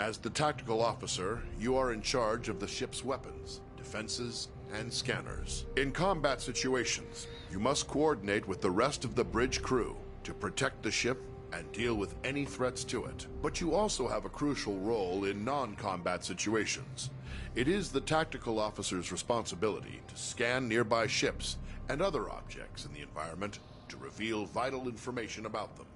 As the tactical officer, you are in charge of the ship's weapons, defenses, and scanners. In combat situations, you must coordinate with the rest of the bridge crew to protect the ship and deal with any threats to it. But you also have a crucial role in non-combat situations. It is the tactical officer's responsibility to scan nearby ships and other objects in the environment to reveal vital information about them.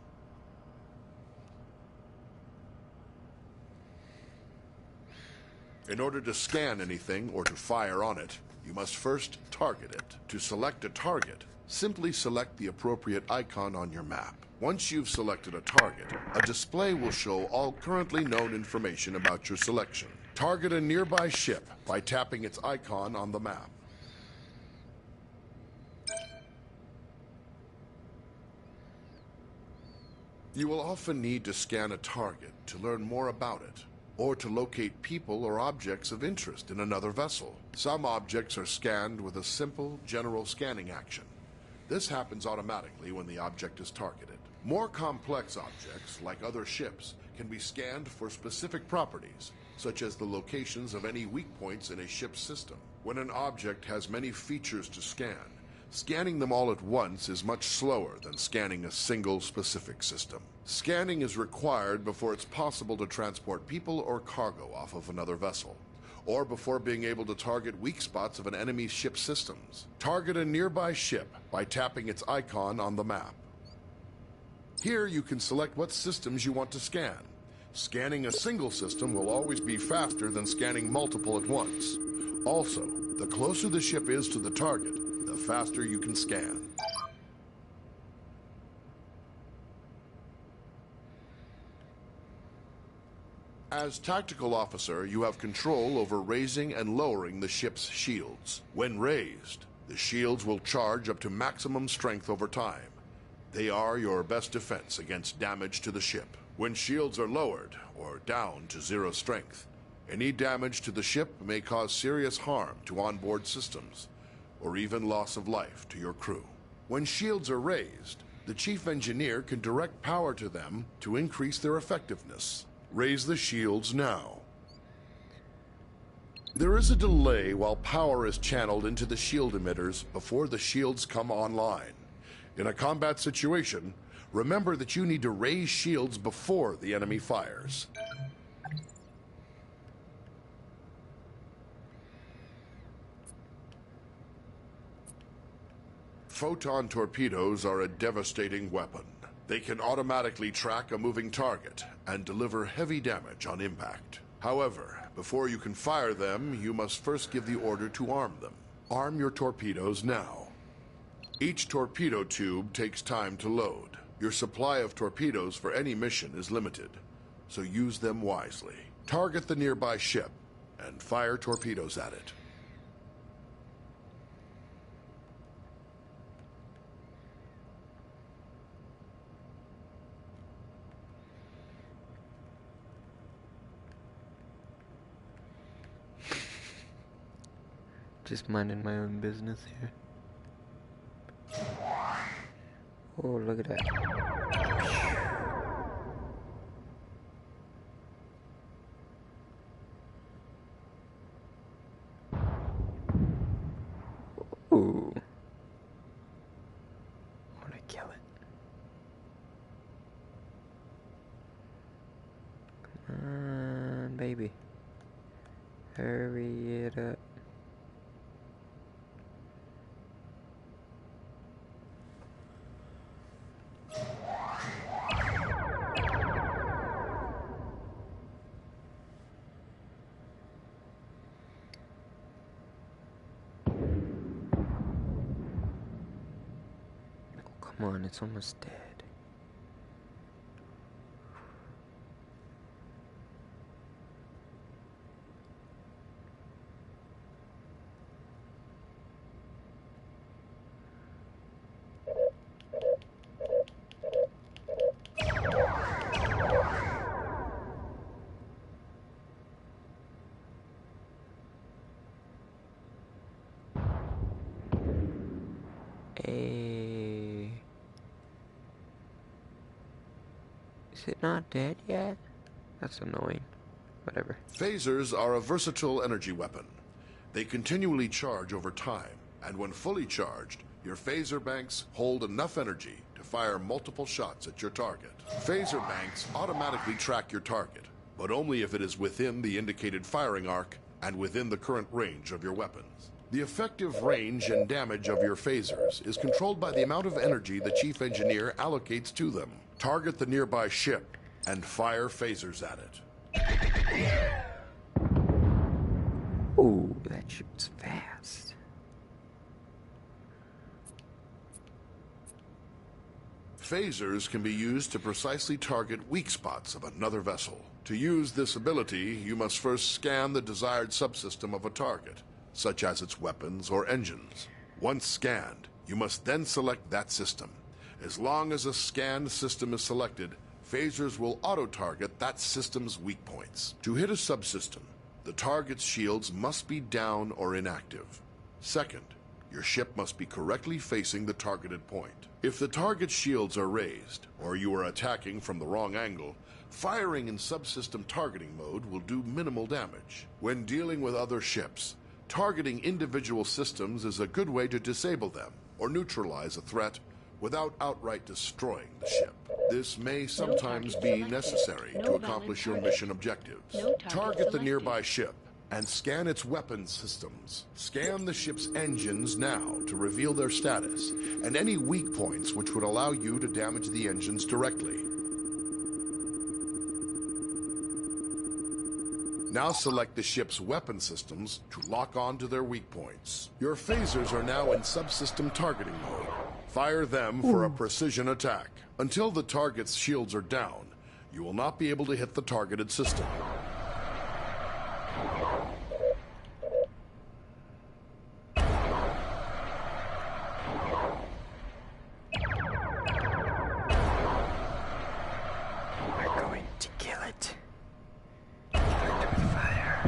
In order to scan anything or to fire on it, you must first target it. To select a target, simply select the appropriate icon on your map. Once you've selected a target, a display will show all currently known information about your selection. Target a nearby ship by tapping its icon on the map. You will often need to scan a target to learn more about it, or to locate people or objects of interest in another vessel. Some objects are scanned with a simple, general scanning action. This happens automatically when the object is targeted. More complex objects, like other ships, can be scanned for specific properties, such as the locations of any weak points in a ship's system. When an object has many features to scan, scanning them all at once is much slower than scanning a single specific system. Scanning is required before it's possible to transport people or cargo off of another vessel, or before being able to target weak spots of an enemy's ship systems. Target a nearby ship by tapping its icon on the map. Here you can select what systems you want to scan. Scanning a single system will always be faster than scanning multiple at once. Also, the closer the ship is to the target, the faster you can scan. As tactical officer, you have control over raising and lowering the ship's shields. When raised, the shields will charge up to maximum strength over time. They are your best defense against damage to the ship. When shields are lowered, or down to 0 strength, any damage to the ship may cause serious harm to onboard systems, or even loss of life to your crew. When shields are raised, the chief engineer can direct power to them to increase their effectiveness. Raise the shields now. There is a delay while power is channeled into the shield emitters before the shields come online. In a combat situation, remember that you need to raise shields before the enemy fires. Photon torpedoes are a devastating weapon. They can automatically track a moving target and deliver heavy damage on impact. However, before you can fire them, you must first give the order to arm them. Arm your torpedoes now. Each torpedo tube takes time to load. Your supply of torpedoes for any mission is limited, so use them wisely. Target the nearby ship and fire torpedoes at it. Just minding my own business here. Oh, look at that. Ooh. I wanna kill it. Come on, baby. Hurry it up. Come on, it's almost dead. Hey. Is it not dead yet? That's annoying. Whatever. Phasers are a versatile energy weapon. They continually charge over time, and when fully charged, your phaser banks hold enough energy to fire multiple shots at your target. Phaser banks automatically track your target, but only if it is within the indicated firing arc and within the current range of your weapons. The effective range and damage of your phasers is controlled by the amount of energy the chief engineer allocates to them. Target the nearby ship and fire phasers at it. Ooh, that shoots fast. Phasers can be used to precisely target weak spots of another vessel. To use this ability, you must first scan the desired subsystem of a target, such as its weapons or engines. Once scanned, you must then select that system. As long as a scanned system is selected, phasers will auto-target that system's weak points. To hit a subsystem, the target's shields must be down or inactive. Second, your ship must be correctly facing the targeted point. If the target's shields are raised, or you are attacking from the wrong angle, firing in subsystem targeting mode will do minimal damage. When dealing with other ships, targeting individual systems is a good way to disable them or neutralize a threat without outright destroying the ship. This may sometimes be necessary to accomplish your mission objectives. Target the nearby ship and scan its weapons systems. Scan the ship's engines now to reveal their status and any weak points which would allow you to damage the engines directly. Now select the ship's weapon systems to lock on to their weak points. Your phasers are now in subsystem targeting mode. Fire them for a precision attack. Until the target's shields are down, you will not be able to hit the targeted system. We're going to kill it. Kill it with fire.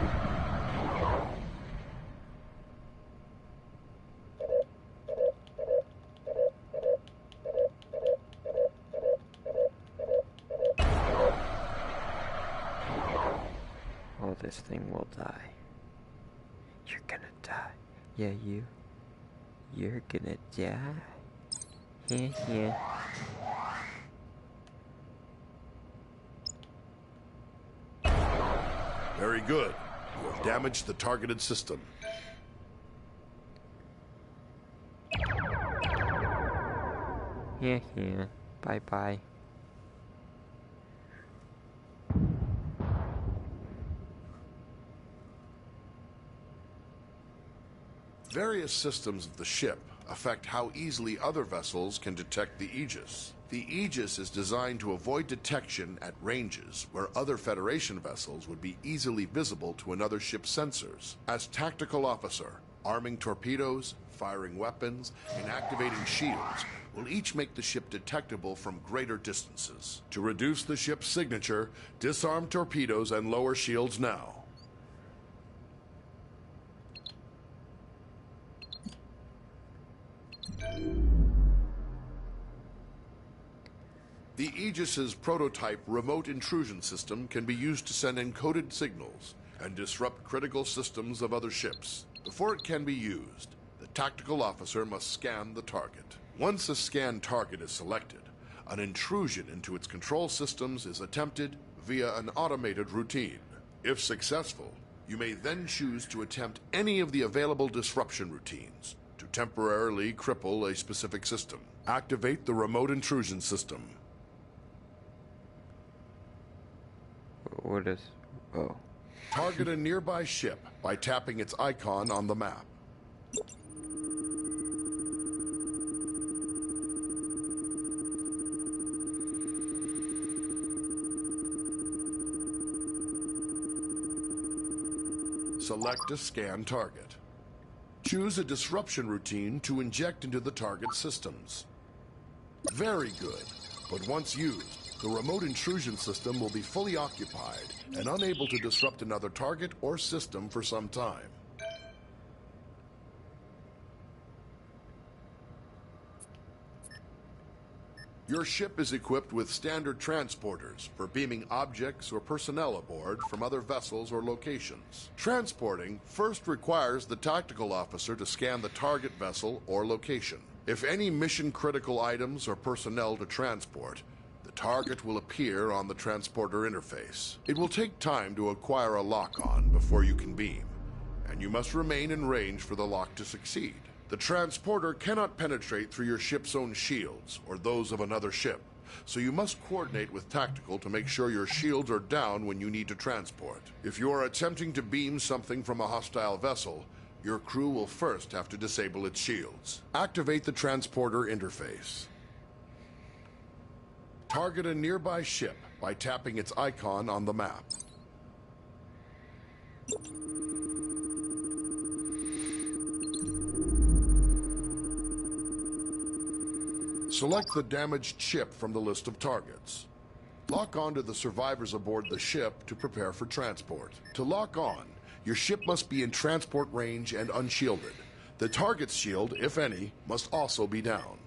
Oh, this thing will die. You're gonna die. Yeah, you. You're gonna die. Yeah, yeah. Very good. You have damaged the targeted system. Yeah, yeah. Bye-bye. Various systems of the ship affect how easily other vessels can detect the Aegis. The Aegis is designed to avoid detection at ranges where other Federation vessels would be easily visible to another ship's sensors. As tactical officer, arming torpedoes, firing weapons, and activating shields will each make the ship detectable from greater distances. To reduce the ship's signature, disarm torpedoes and lower shields now. The Aegis's prototype remote intrusion system can be used to send encoded signals and disrupt critical systems of other ships. Before it can be used, the tactical officer must scan the target. Once a scanned target is selected, an intrusion into its control systems is attempted via an automated routine. If successful, you may then choose to attempt any of the available disruption routines to temporarily cripple a specific system. Activate the remote intrusion system. What is... Oh. Target a nearby ship by tapping its icon on the map. Select a scan target. Choose a disruption routine to inject into the target systems. Very good, but once used, the remote intrusion system will be fully occupied and unable to disrupt another target or system for some time. Your ship is equipped with standard transporters for beaming objects or personnel aboard from other vessels or locations. Transporting first requires the tactical officer to scan the target vessel or location. If any mission-critical items or personnel to transport, the target will appear on the transporter interface. It will take time to acquire a lock-on before you can beam, and you must remain in range for the lock to succeed. The transporter cannot penetrate through your ship's own shields or those of another ship, so you must coordinate with tactical to make sure your shields are down when you need to transport. If you are attempting to beam something from a hostile vessel, your crew will first have to disable its shields. Activate the transporter interface. Target a nearby ship by tapping its icon on the map. Select the damaged ship from the list of targets. Lock on to the survivors aboard the ship to prepare for transport. To lock on, your ship must be in transport range and unshielded. The target's shield, if any, must also be down.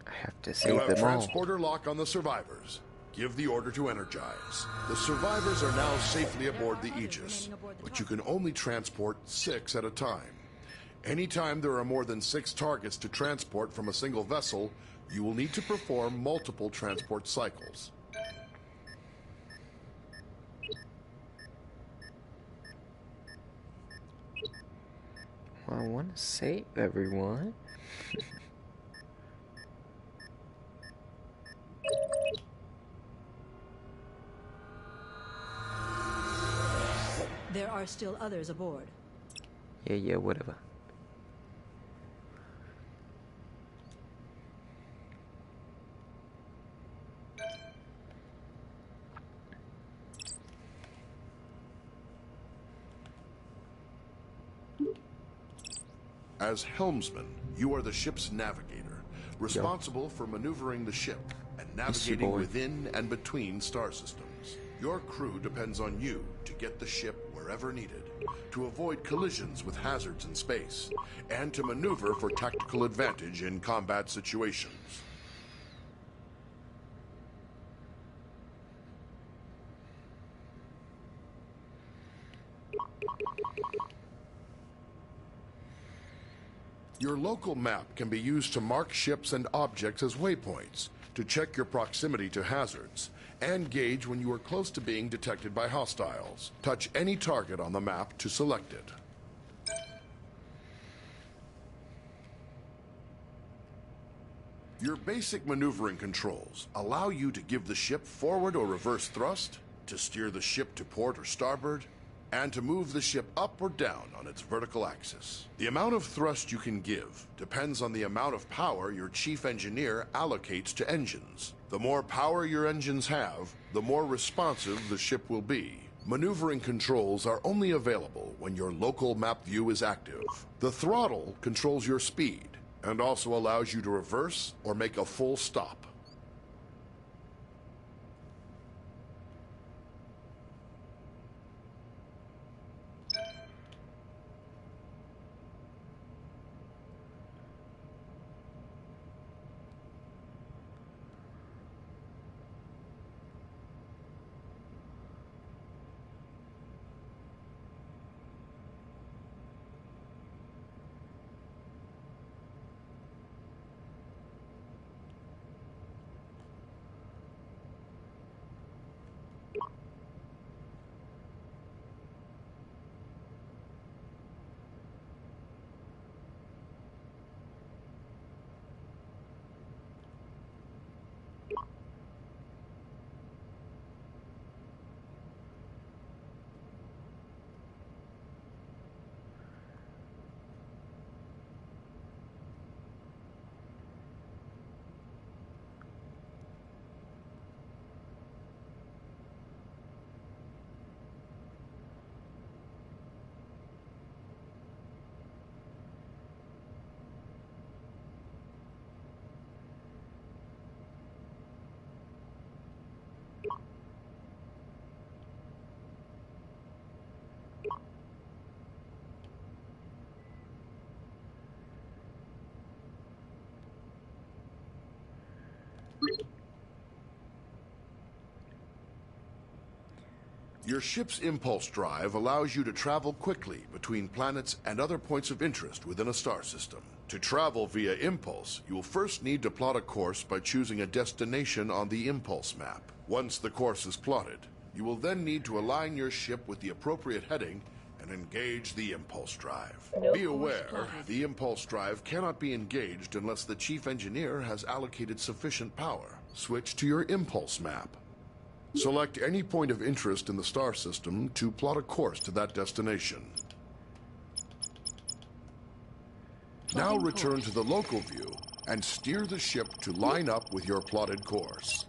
I have to You save have them all. transporter lock on the survivors. Give the order to energize. The survivors are now safely aboard the Aegis, but you can only transport 6 at a time. Anytime there are more than 6 targets to transport from a single vessel, you will need to perform multiple transport cycles. Well, I want to save everyone. There are still others aboard. Yeah, whatever. As helmsman, you are the ship's navigator, responsible for maneuvering the ship and navigating boy. within and between star systems. Your crew depends on you to get the ship wherever needed, to avoid collisions with hazards in space, and to maneuver for tactical advantage in combat situations. Your local map can be used to mark ships and objects as waypoints, to check your proximity to hazards, and gauge when you are close to being detected by hostiles. Touch any target on the map to select it. Your basic maneuvering controls allow you to give the ship forward or reverse thrust, to steer the ship to port or starboard, and to move the ship up or down on its vertical axis. The amount of thrust you can give depends on the amount of power your chief engineer allocates to engines. The more power your engines have, the more responsive the ship will be. Maneuvering controls are only available when your local map view is active. The throttle controls your speed and also allows you to reverse or make a full stop. Your ship's impulse drive allows you to travel quickly between planets and other points of interest within a star system. To travel via impulse, you will first need to plot a course by choosing a destination on the impulse map. Once the course is plotted, you will then need to align your ship with the appropriate heading and engage the impulse drive. Be aware, the impulse drive cannot be engaged unless the chief engineer has allocated sufficient power. Switch to your impulse map. Select any point of interest in the star system to plot a course to that destination. Now return to the local view and steer the ship to line up with your plotted course.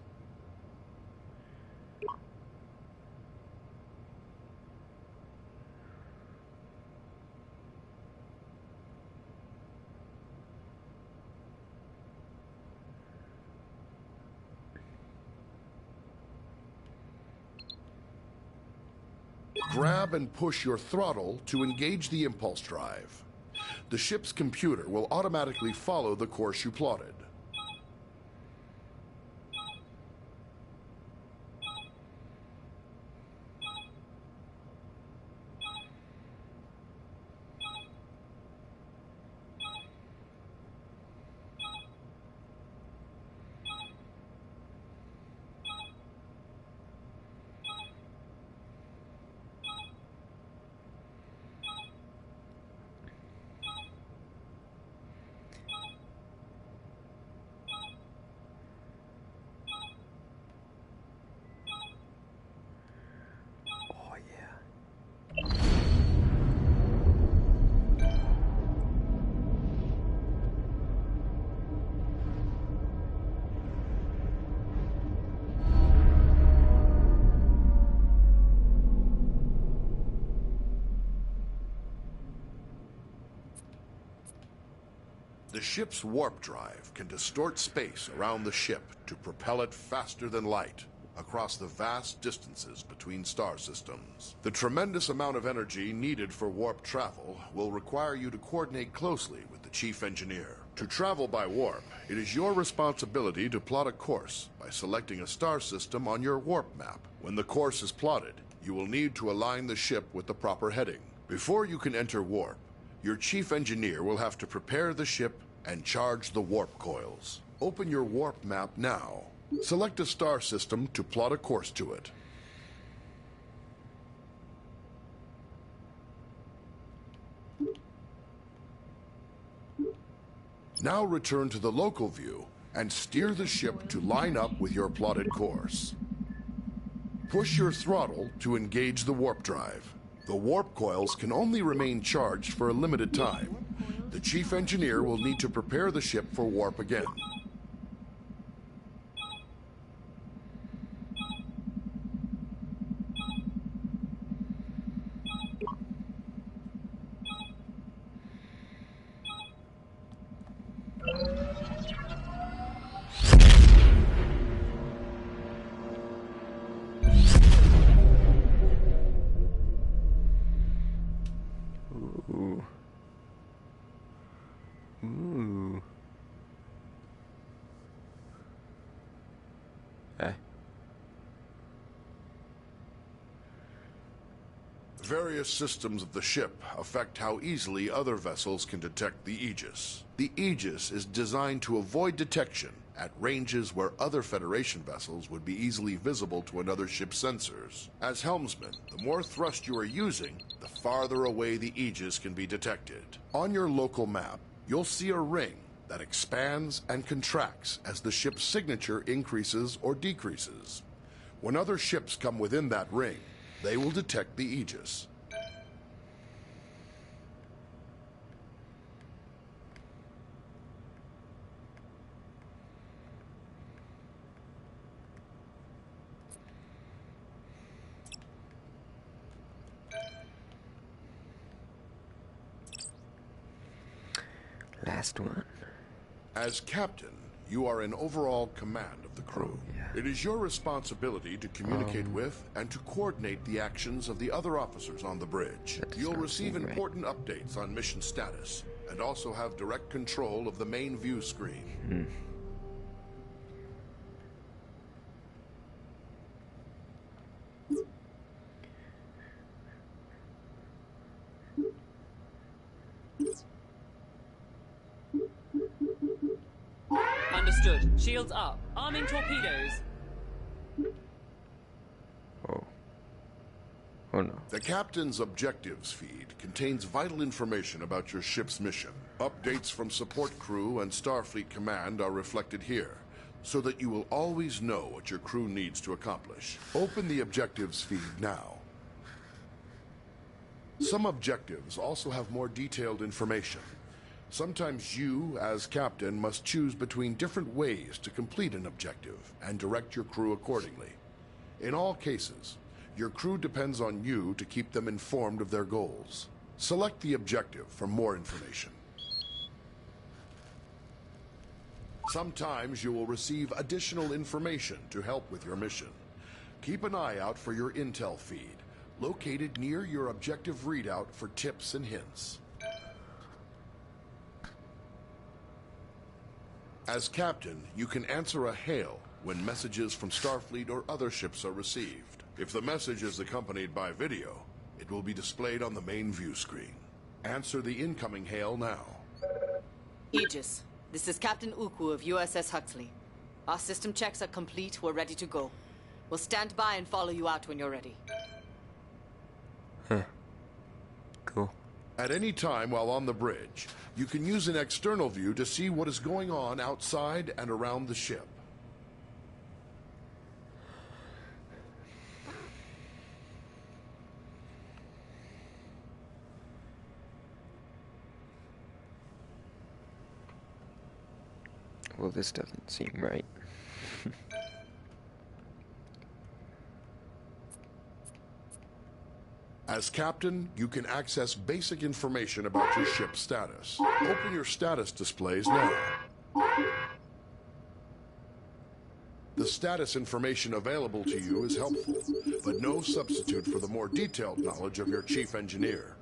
Grab and push your throttle to engage the impulse drive. The ship's computer will automatically follow the course you plotted. Oh yeah. The ship's warp drive can distort space around the ship to propel it faster than light across the vast distances between star systems. The tremendous amount of energy needed for warp travel will require you to coordinate closely with the chief engineer. To travel by warp, it is your responsibility to plot a course by selecting a star system on your warp map. When the course is plotted, you will need to align the ship with the proper heading. Before you can enter warp, your chief engineer will have to prepare the ship and charge the warp coils. Open your warp map now. Select a star system to plot a course to it. Now return to the local view and steer the ship to line up with your plotted course. Push your throttle to engage the warp drive. The warp coils can only remain charged for a limited time. The chief engineer will need to prepare the ship for warp again. Ooh. Ooh. Eh. Various systems of the ship affect how easily other vessels can detect the Aegis. The Aegis is designed to avoid detection at ranges where other Federation vessels would be easily visible to another ship's sensors. As helmsman, the more thrust you are using, the farther away the Aegis can be detected. On your local map, you'll see a ring that expands and contracts as the ship's signature increases or decreases. When other ships come within that ring, they will detect the Aegis. Last one. As captain, you are in overall command of the crew. Oh, yeah. It is your responsibility to communicate with and to coordinate the actions of the other officers on the bridge. That does You'll not receive seem right. important updates on mission status and also have direct control of the main view screen. Understood. Shields up. Arming torpedoes. Oh. Oh no. The captain's objectives feed contains vital information about your ship's mission. Updates from support crew and Starfleet Command are reflected here, so that you will always know what your crew needs to accomplish. Open the objectives feed now. Some objectives also have more detailed information. Sometimes you, as captain, must choose between different ways to complete an objective and direct your crew accordingly. In all cases, your crew depends on you to keep them informed of their goals. Select the objective for more information. Sometimes you will receive additional information to help with your mission. Keep an eye out for your intel feed, located near your objective readout for tips and hints. As captain, you can answer a hail when messages from Starfleet or other ships are received. If the message is accompanied by video, it will be displayed on the main view screen. Answer the incoming hail now. Aegis, this is Captain Uku of USS Huxley. Our system checks are complete. We're ready to go. We'll stand by and follow you out when you're ready. Huh. Cool. At any time while on the bridge, you can use an external view to see what is going on outside and around the ship. Well, this doesn't seem right. As captain, you can access basic information about your ship's status. Open your status displays now. The status information available to you is helpful, but no substitute for the more detailed knowledge of your chief engineer.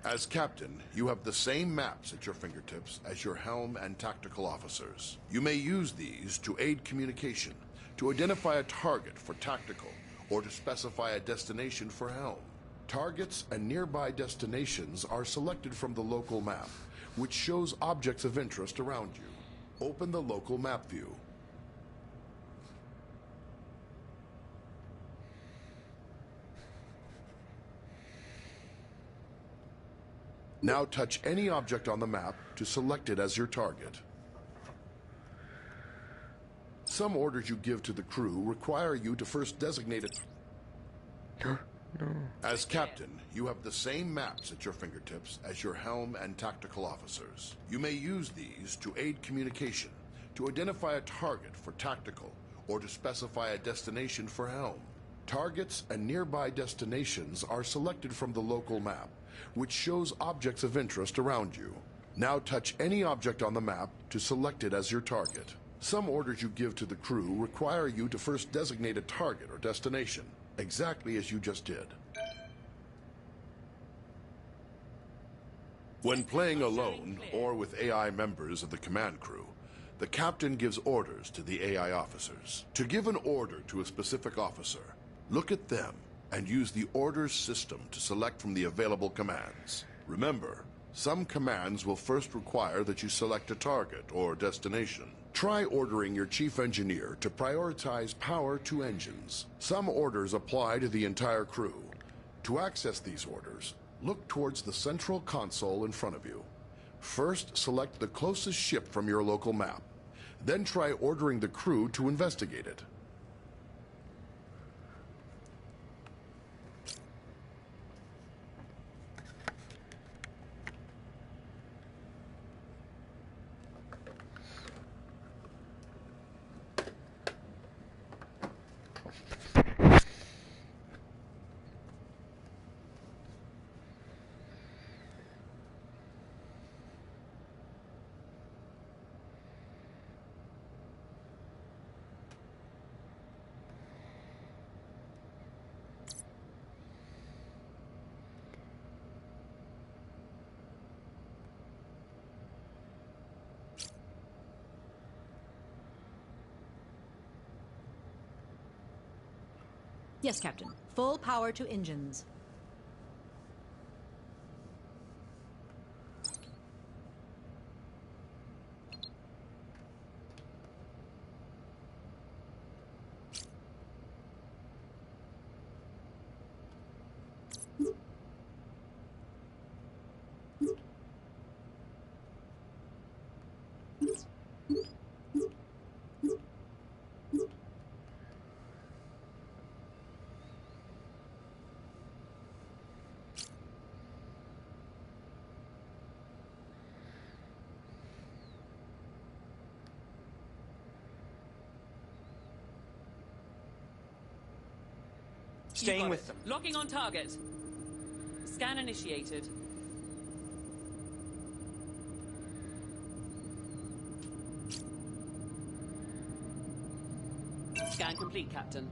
As captain, you have the same maps at your fingertips as your helm and tactical officers. You may use these to aid communication, to identify a target for tactical, or to specify a destination for helm. Targets and nearby destinations are selected from the local map, which shows objects of interest around you. Open the local map view. Now touch any object on the map to select it as your target. Some orders you give to the crew require you to first designate it. No. As captain, you have the same maps at your fingertips as your helm and tactical officers. You may use these to aid communication, to identify a target for tactical, or to specify a destination for helm. Targets and nearby destinations are selected from the local map, which shows objects of interest around you. Now touch any object on the map to select it as your target. Some orders you give to the crew require you to first designate a target or destination, exactly as you just did. When playing alone or with AI members of the command crew, the captain gives orders to the AI officers. To give an order to a specific officer, look at them and use the orders system to select from the available commands. Remember, some commands will first require that you select a target or destination. Try ordering your chief engineer to prioritize power to engines. Some orders apply to the entire crew. To access these orders, look towards the central console in front of you. First, select the closest ship from your local map. Then try ordering the crew to investigate it. Yes, Captain. Full power to engines. Staying with them. Locking on target. Scan initiated. Scan complete, Captain.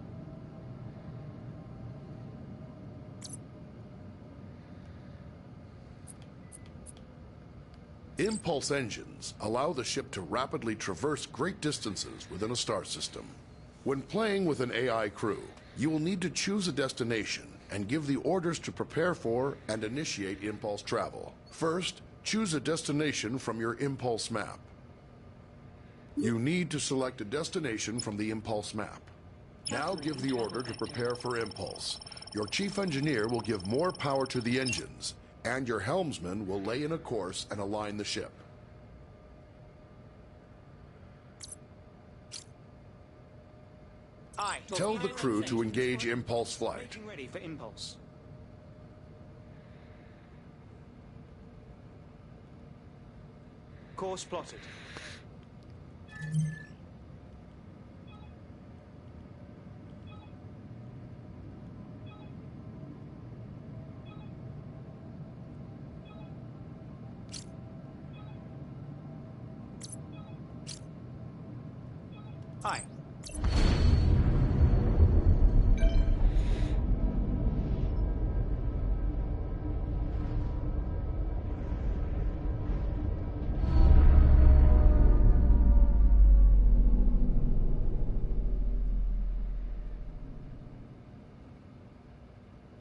Impulse engines allow the ship to rapidly traverse great distances within a star system. When playing with an AI crew, you will need to choose a destination and give the orders to prepare for and initiate impulse travel. First, choose a destination from your impulse map. You need to select a destination from the impulse map. Now give the order to prepare for impulse. Your chief engineer will give more power to the engines, and your helmsman will lay in a course and align the ship. Aye. Tell the crew to engage impulse flight. Making ready for impulse. Course plotted. Aye.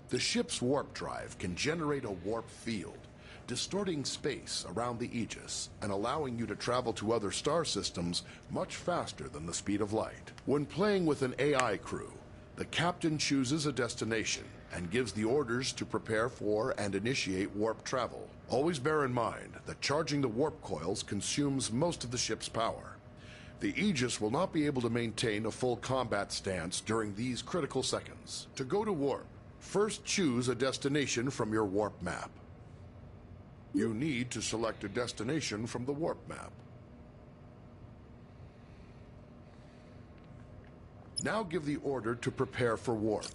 The ship's warp drive can generate a warp field, distorting space around the Aegis and allowing you to travel to other star systems much faster than the speed of light. When playing with an AI crew, the captain chooses a destination and gives the orders to prepare for and initiate warp travel. Always bear in mind that charging the warp coils consumes most of the ship's power. The Aegis will not be able to maintain a full combat stance during these critical seconds. To go to warp, first choose a destination from your warp map. You need to select a destination from the warp map. Now give the order to prepare for warp.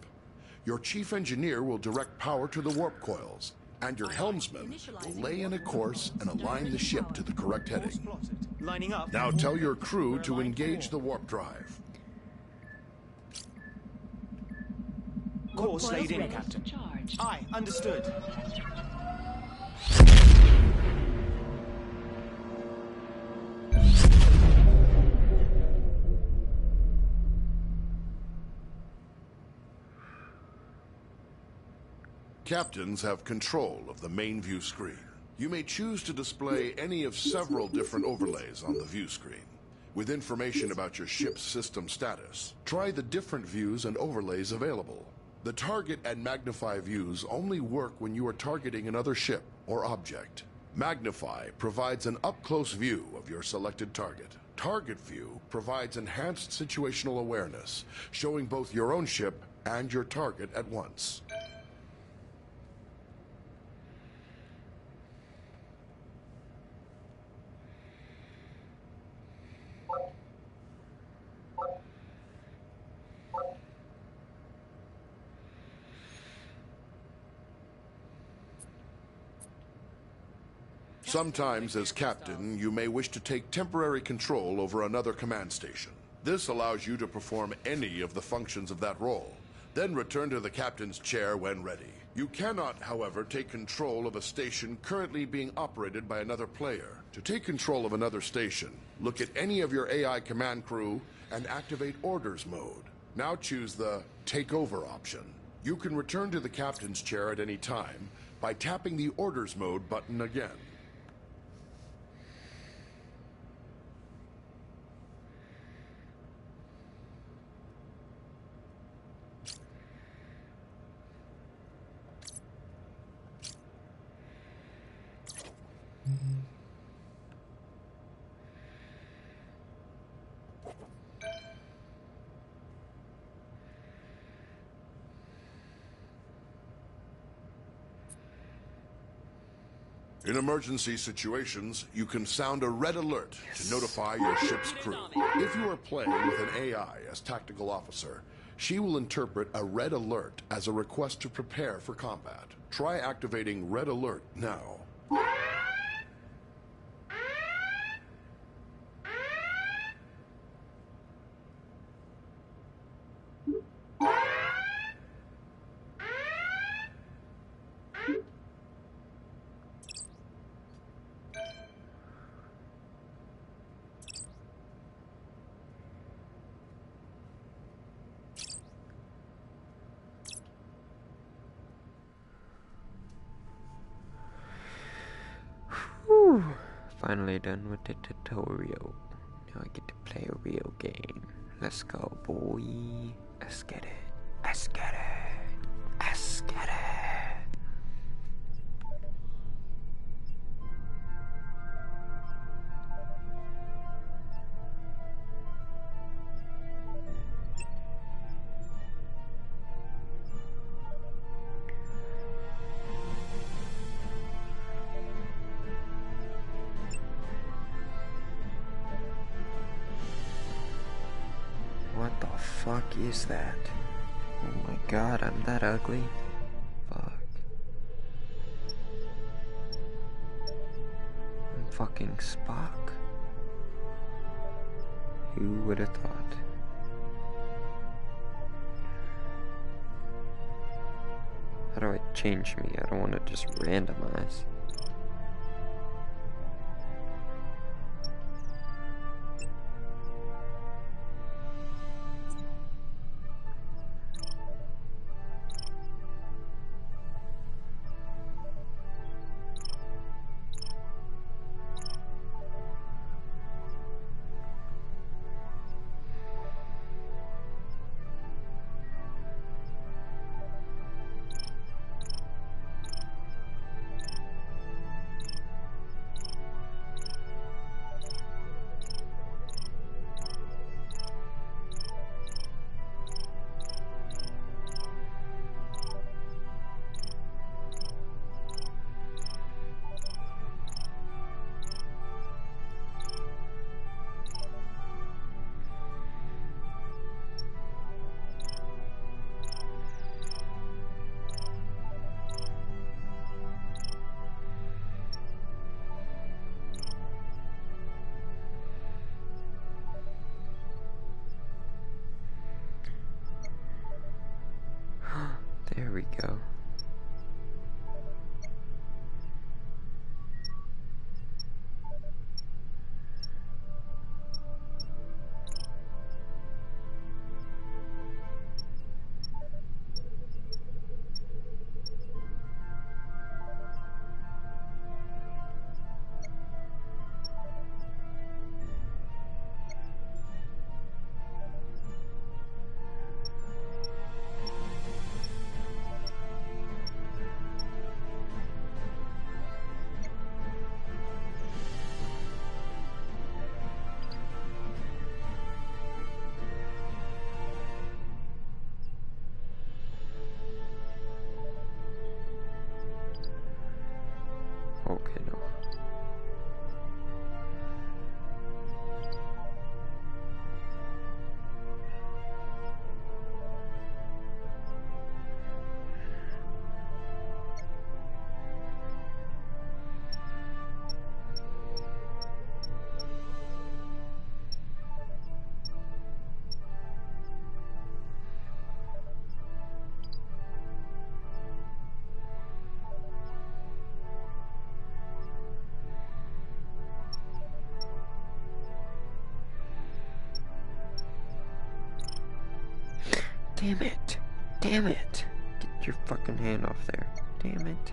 Your chief engineer will direct power to the warp coils, and your helmsman will lay in a course and align the ship to the correct Course heading. plotted. Lining up. Now tell your crew to engage the warp drive. Course laid in, Captain. Aye, understood. Captains have control of the main view screen. You may choose to display any of several different overlays on the view screen, with information about your ship's system status. Try the different views and overlays available. The target and magnify views only work when you are targeting another ship or object. Magnify provides an up-close view of your selected target. Target view provides enhanced situational awareness, showing both your own ship and your target at once. Sometimes, as captain, you may wish to take temporary control over another command station. This allows you to perform any of the functions of that role, then return to the captain's chair when ready. You cannot, however, take control of a station currently being operated by another player. To take control of another station, look at any of your AI command crew and activate Orders mode. Now choose the Take Over option. You can return to the captain's chair at any time by tapping the Orders mode button again. In emergency situations, you can sound a red alert to notify your ship's crew. If you are playing with an AI as tactical officer, She will interpret a red alert as a request to prepare for combat. Try activating red alert now. Whew. Finally done with the tutorial. Now I get to play a real game. Let's go, boy. Let's get it. Let's get it. Let's get it. What the fuck is that? Oh my god, I'm that ugly? Fuck. I'm fucking Spock. Who would have thought? How do I change me? I don't want to just randomize. There we go. Okay, no. Damn it. Damn it. Get your fucking hand off there. Damn it.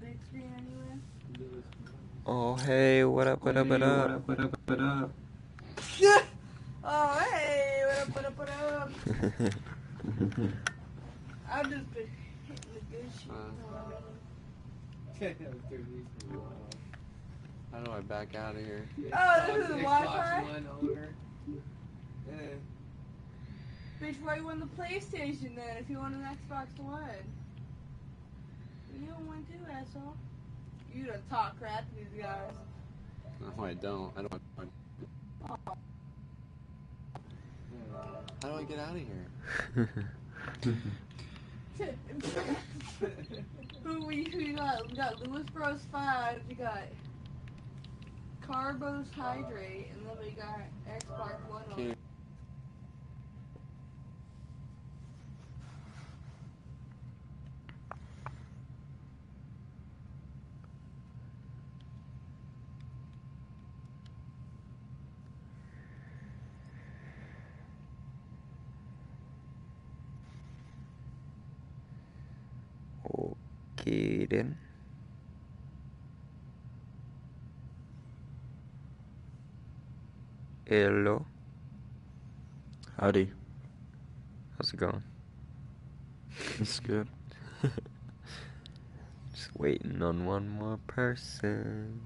the big screen anyway? Oh, hey, what up, what up, what up? Oh, hey, what up? I've just been hitting the good shit. How do I back out of here? Oh, this is Wi-Fi? Bitch, why you want the PlayStation then if you want an Xbox One? You don't want to, asshole. You don't talk crap to these guys. No, I don't. I don't. How do I get out of here? Who you got? We got Lewis Bros 5, we got Carbos Hydrate, and then we got Xbox One on. Okay then. Hello. Howdy. How's it going? It's good. Just waiting on one more person.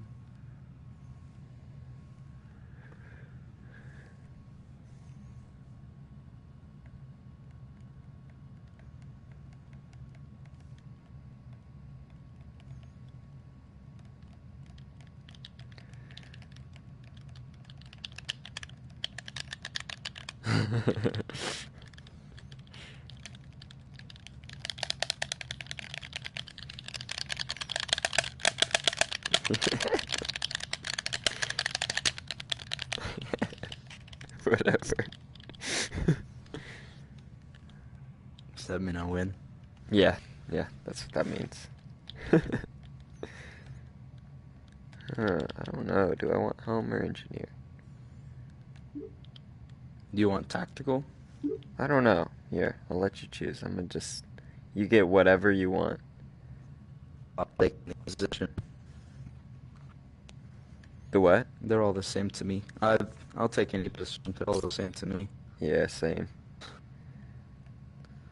Whatever. Does that mean I win? Yeah, that's what that means. I don't know. Do I want home or engineer? Do you want tactical? I don't know. Here, I'll let you choose. I'm gonna just... You get whatever you want. I'll take any position. The what? They're all the same to me. I'll take any position. They're all the same to me. Yeah, same.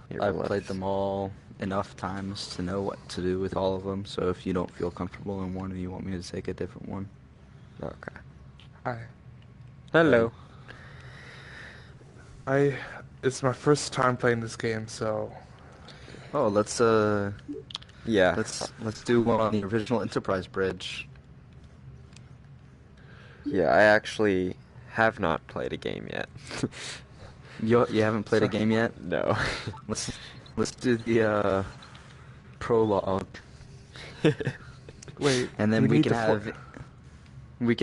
Here, I've relax. played them all enough times to know what to do with all of them, so if you don't feel comfortable in one and you want me to take a different one. Okay. Hi. Hello. It's my first time playing this game, so Oh, let's Yeah. let's do one on the original Enterprise bridge. Yeah, I actually have not played a game yet. You haven't played a game yet? No. Let's do the prologue. wait. And then we need can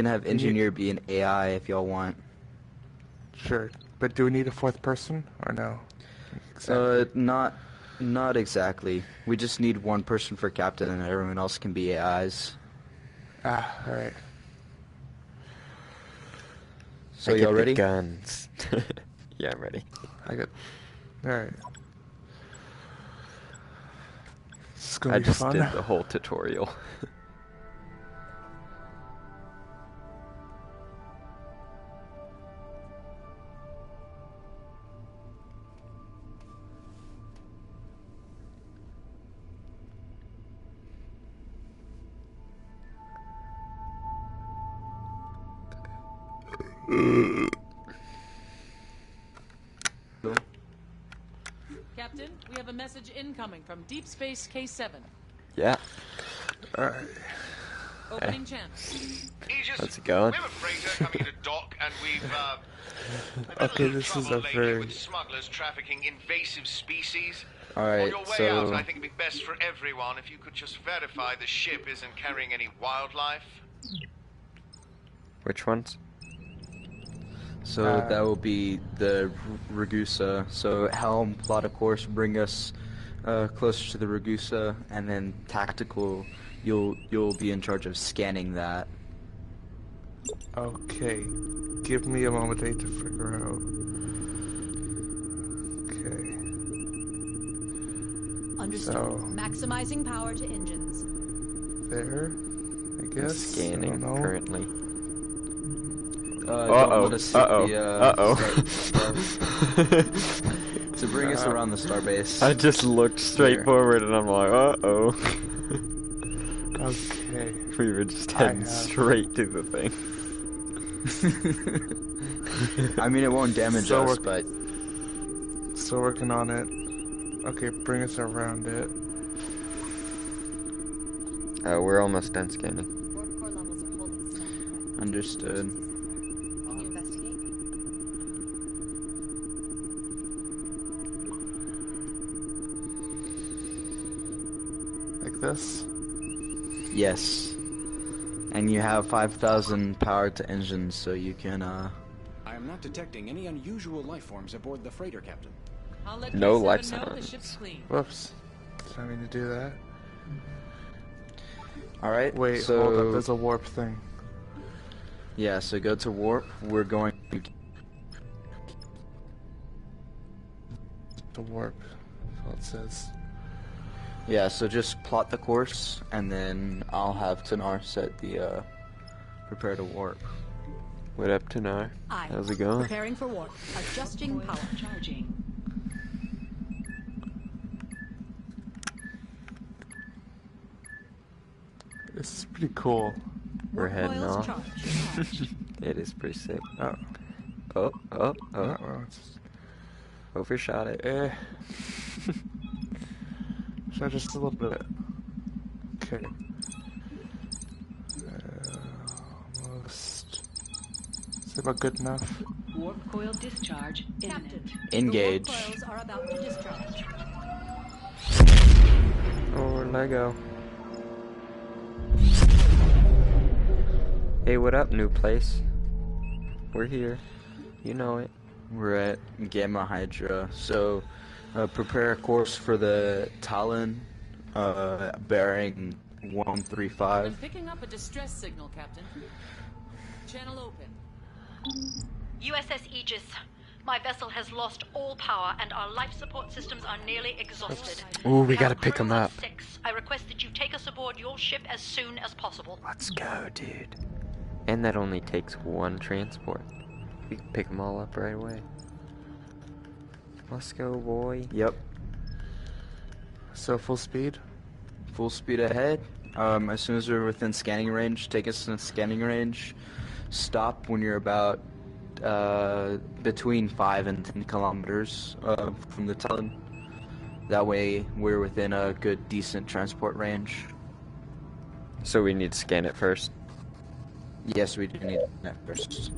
the have engineer be an AI if y'all want. Sure, but do we need a fourth person or no? Not exactly. We just need one person for captain, and everyone else can be AIs. All right. So I y'all get ready? the guns. Yeah, I'm ready. All right. It's I gonna be just fun. did the whole tutorial. Captain, we have a message incoming from Deep Space K7. Yeah. All right. Opening channel. Aegis, How's it going? we have a freighter coming into dock, and we've had a Okay, little this is trouble a lately very... with smugglers trafficking invasive species. All On right. your way So out, I think it'd be best for everyone if you could just verify the ship isn't carrying any wildlife. Which ones? that will be the Ragusa. So helm, plot a course, bring us closer to the Ragusa, and then tactical. You'll be in charge of scanning that. Okay. Give me a moment to figure out. Okay. Understood. So- Maximizing power to engines. there, I guess. Scanning I don't know. currently. Don't let us hit Uh-oh. to bring us around the starbase. I just looked straight forward and I'm like, uh-oh. Okay. We were just heading straight to the thing. I mean, it won't damage So us, we're- but Still working on it. Okay, bring us around it. We're almost done scanning. Warp core levels are holding steady. understood. Can you investigate? Like this? Yes. And you have 5,000 power to engines, so you can, I am not detecting any unusual life forms aboard the freighter, Captain. I'll let No K7 life know the signs. ship's clean. Whoops. Did I mean to do that? Alright, Wait, so... hold up. There's a warp thing. Yeah, so go to warp. We're going The warp. That's all it says. Yeah, so just plot the course, and then I'll have Tanar set the, prepare to warp. What up, Tanar? Aye. How's it going? Preparing for warp. Adjusting power. Charging. This is pretty cool. We're Warp heading coils off. charged. It is pretty sick. Oh. Oh. Well, it's... Overshot it. So just a little bit. Okay. Almost. Is that about good enough? Warp coil discharge imminent. Captain, Engage. the warp coils are about to discharge. Oh, Lego. Hey, what up, new place? We're here. You know it. We're at Gamma Hydra, so prepare a course for the Talon, bearing 135. I'm picking up a distress signal, Captain. Channel open. USS Aegis. My vessel has lost all power and our life support systems are nearly exhausted. Ooh, we have gotta a pick crew 'em of up. 6. I request that you take us aboard your ship as soon as possible. Let's go, dude. And that only takes one transport. We can pick them all up right away. Let's go, boy. Yep, So full speed? full speed ahead. As soon as we're within scanning range, take us in scanning range. Stop when you're about between 5 and 10 kilometers from the Talon. That way we're within a good, decent transport range. So we need to scan it first. Yes, we do need that first.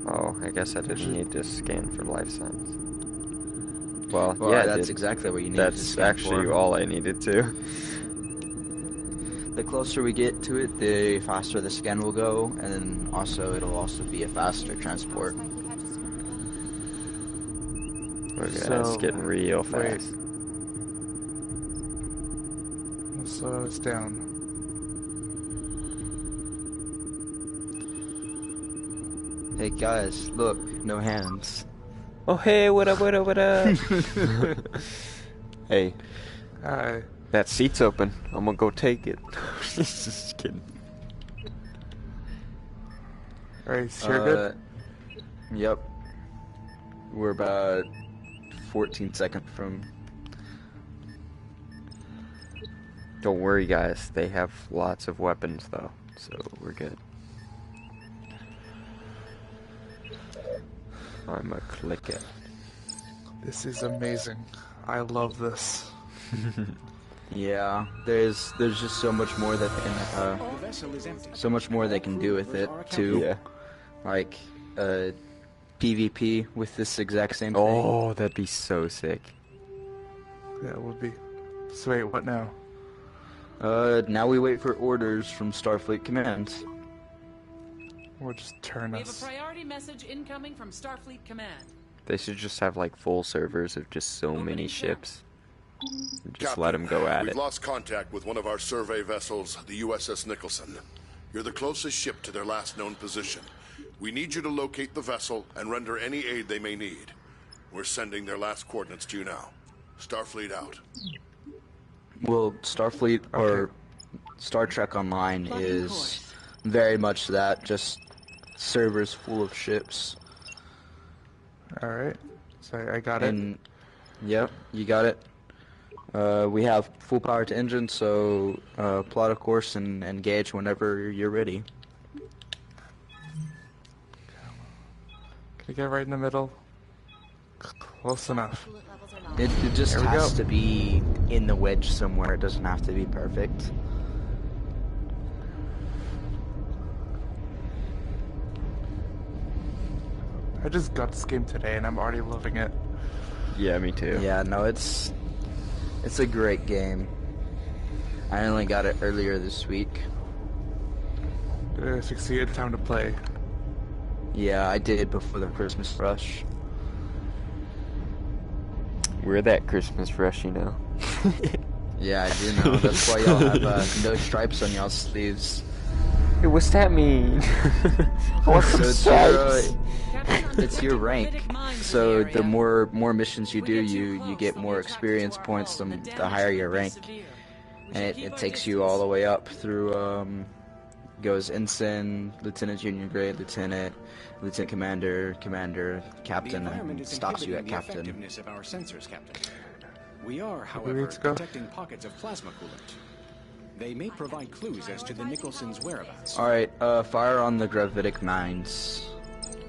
Oh, I guess I didn't need to scan for life signs. Well, Well, yeah, that's dude. exactly what you need to That's scan actually for. all I needed to. The closer we get to it, the faster the scan will go, and then also it'll also be a faster transport. Look at So, that, it's getting real wait. fast. Let's slow us down. Hey guys, look, no hands. Oh, hey, what up, what up, what up? Hey, Alright. that seat's open. I'm gonna go take it. Just kidding. Alright, so you're good? Yep. We're about 14 seconds from... Don't worry, guys. They have lots of weapons, though, so we're good. I'ma click it. This is amazing. I love this. Yeah, there's just so much more that they can, The vessel is empty. so much more they can do with it, too. Yeah. Like, PvP with this exact same thing. Oh, that'd be so sick. Yeah, it would be. So wait, what now? Now we wait for orders from Starfleet Command. We'll just turn We have a us. priority message incoming from Starfleet Command. They should just have like full servers of just so many Opening ships. And just Captain, let them go at we've it. lost contact with one of our survey vessels, the USS Nicholson. You're the closest ship to their last known position. We need you to locate the vessel and render any aid they may need. We're sending their last coordinates to you now. Starfleet out. Well, Starfleet or Star Trek Online is very much that, just servers full of ships. Alright. So I got it. Yep, you got it. We have full power to engine, so plot a course and engage whenever you're ready. Can I get right in the middle? Close enough. It just There we has go. to be in the wedge somewhere. It doesn't have to be perfect. I just got this game today and I'm already loving it. Yeah, me too. Yeah, no, it's a great game. I only got it earlier this week. Succeeded time to play. Yeah, I did before the Christmas rush. We're that Christmas rush, you know. Yeah, I do know. That's why y'all have no stripes on y'all's sleeves. Hey, what's that mean? What's So the it's your, stripes? it's your rank. So the more missions you do, you get more experience points. The higher your rank, and it takes you all the way up through. Goes ensign, lieutenant, junior grade, lieutenant commander, captain, and stops you at the captain. effectiveness of our sensors, Captain. We are, ready however, to go? detecting pockets of plasma coolant. They may provide clues as to the Nicholson's whereabouts. All right, fire on the gravitic mines.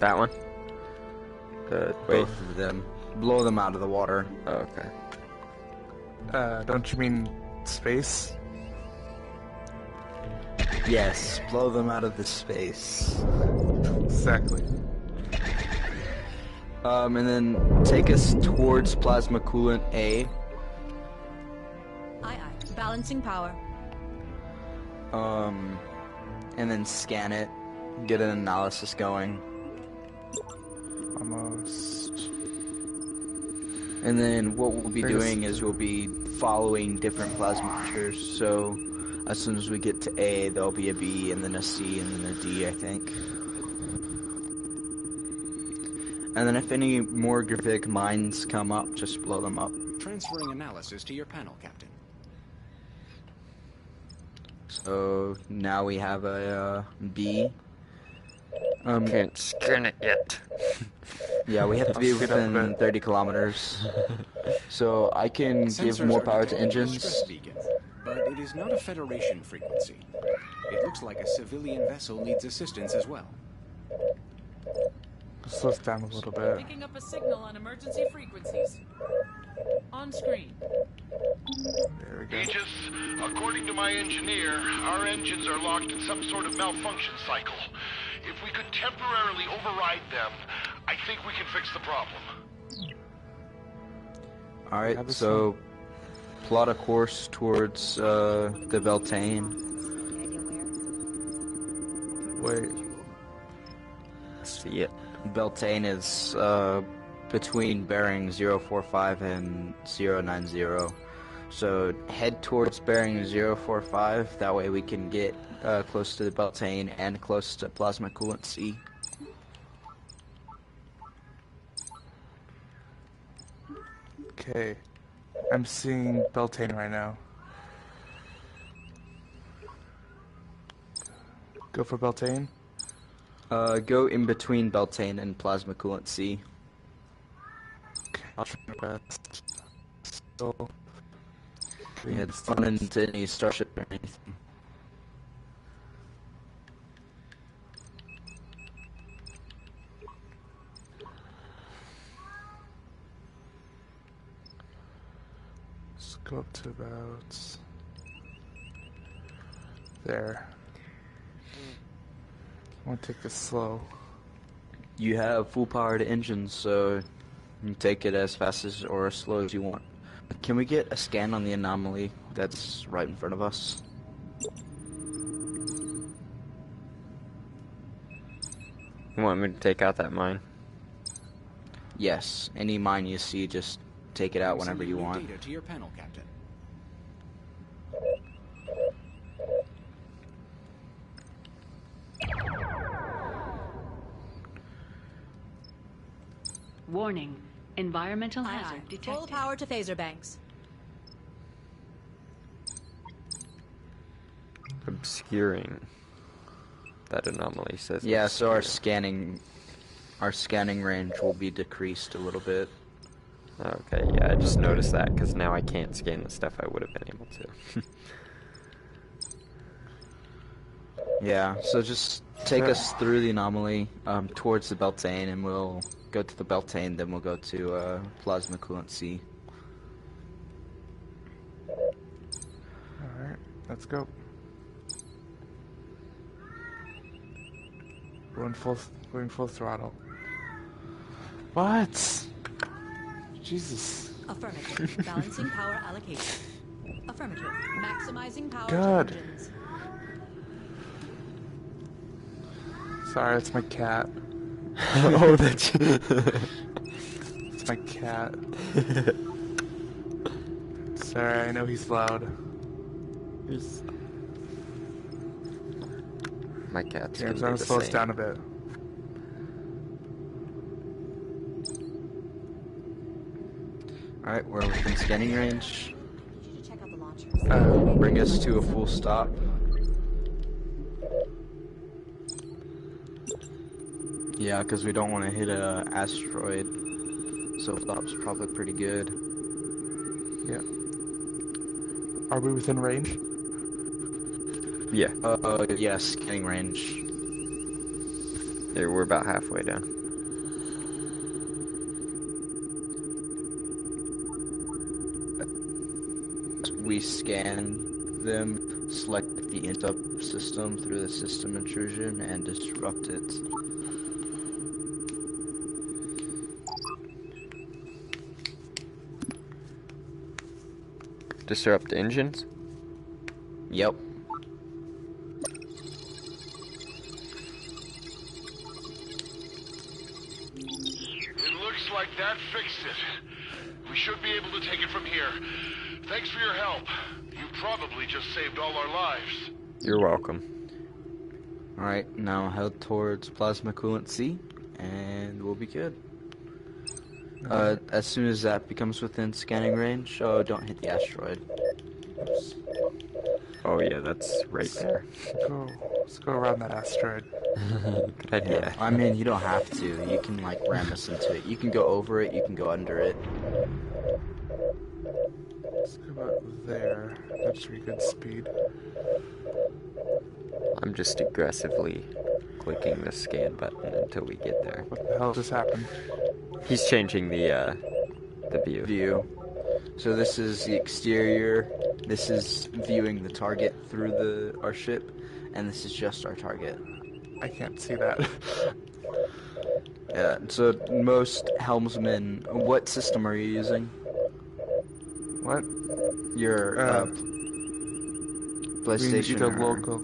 That one? Wait. Both of them. Blow them out of the water. Oh, okay. Don't you mean space? Yes, blow them out of the space. Exactly. And then take us towards plasma coolant A. Aye, aye. Balancing power. And then scan it. Get an analysis going. Almost. And then what we'll be There it is. doing is we'll be following different plasma features. So as soon as we get to A, there'll be a B, and then a C, and then a D, I think. And then if any more gravitic mines come up, just blow them up. Transferring analysis to your panel, Captain. So now we have a B. Can't scan it yet. Yeah, we have to be I'll speed up a within bit. 30 kilometers. So I can give Sensors more are power to detecting a engines. distress beacon, but it is not a Federation frequency. It looks like a civilian vessel needs assistance as well. Slow us down a little bit. Picking up a signal on emergency frequencies. On screen. There we go. Aegis, according to my engineer, our engines are locked in some sort of malfunction cycle. If we could temporarily override them, I think we can fix the problem. Alright, Have this so plot a course towards the Beltane. Wait. See it. Beltane is between bearing 045 and 090. So head towards bearing 045, that way we can get close to the Beltane and close to plasma coolant C. Okay. I'm seeing Beltane right now. Go for Beltane. Go in between Beltane and plasma coolant C. Okay, I'll try my best. So, Yeah, it's not into any starship or anything. let's go up to about there. I want to take this slow. You have full power to engines, so you can take it as fast as or as slow as you want. Can we get a scan on the anomaly that's right in front of us? You want me to take out that mine? Yes. Any mine you see, just take it out whenever you Sending new want. Data to your panel, Captain. Warning. Environmental Aye, hazard aye. detected. Full power to phaser banks. obscuring. That anomaly says. Yeah, so our obscuring. scanning range will be decreased a little bit. Okay, yeah, I just noticed that because now I can't scan the stuff I would have been able to. Yeah, so just take us through the anomaly towards the Beltane, and we'll go to the Beltane, then we'll go to Plasma Coolant C. Alright, let's go. Going full throttle. What? Jesus. Affirmative. Balancing power allocation. Affirmative. Maximizing power Good. to engines. Sorry, it's my cat. Oh, that's. It's my cat. Sorry, I know he's loud. My cat's Yeah, I'm gonna trying do to the slow us same. down a bit. Alright, we're within scanning range. Need you to check out the launchers. Bring us to a full stop. Yeah, because we don't want to hit a asteroid. So stop's probably pretty good. Yeah. Are we within range? Yeah. Yeah, scanning range. Yeah, we're about halfway down. We scan them, select the interrupt system through the system intrusion, and disrupt it. Disrupt engines? Yep. It looks like that fixed it. We should be able to take it from here. Thanks for your help. You probably just saved all our lives. You're welcome. Alright, now head towards Plasma Coolant C, and we'll be good. As soon as that becomes within scanning range, don't hit the asteroid. Oh yeah, that's right there. Let's go around that asteroid. Good idea. I mean, you don't have to. You can, like, ram us into it. You can go over it, you can go under it. Let's go about there. That's pretty good speed. I'm just aggressively clicking the scan button until we get there. What the hell just happened? He's changing the view. So this is the exterior. This is viewing the target through our ship, and this is just our target. I can't see that. Yeah. So most helmsmen, what system are you using? What? Your PlayStation. Either or... local.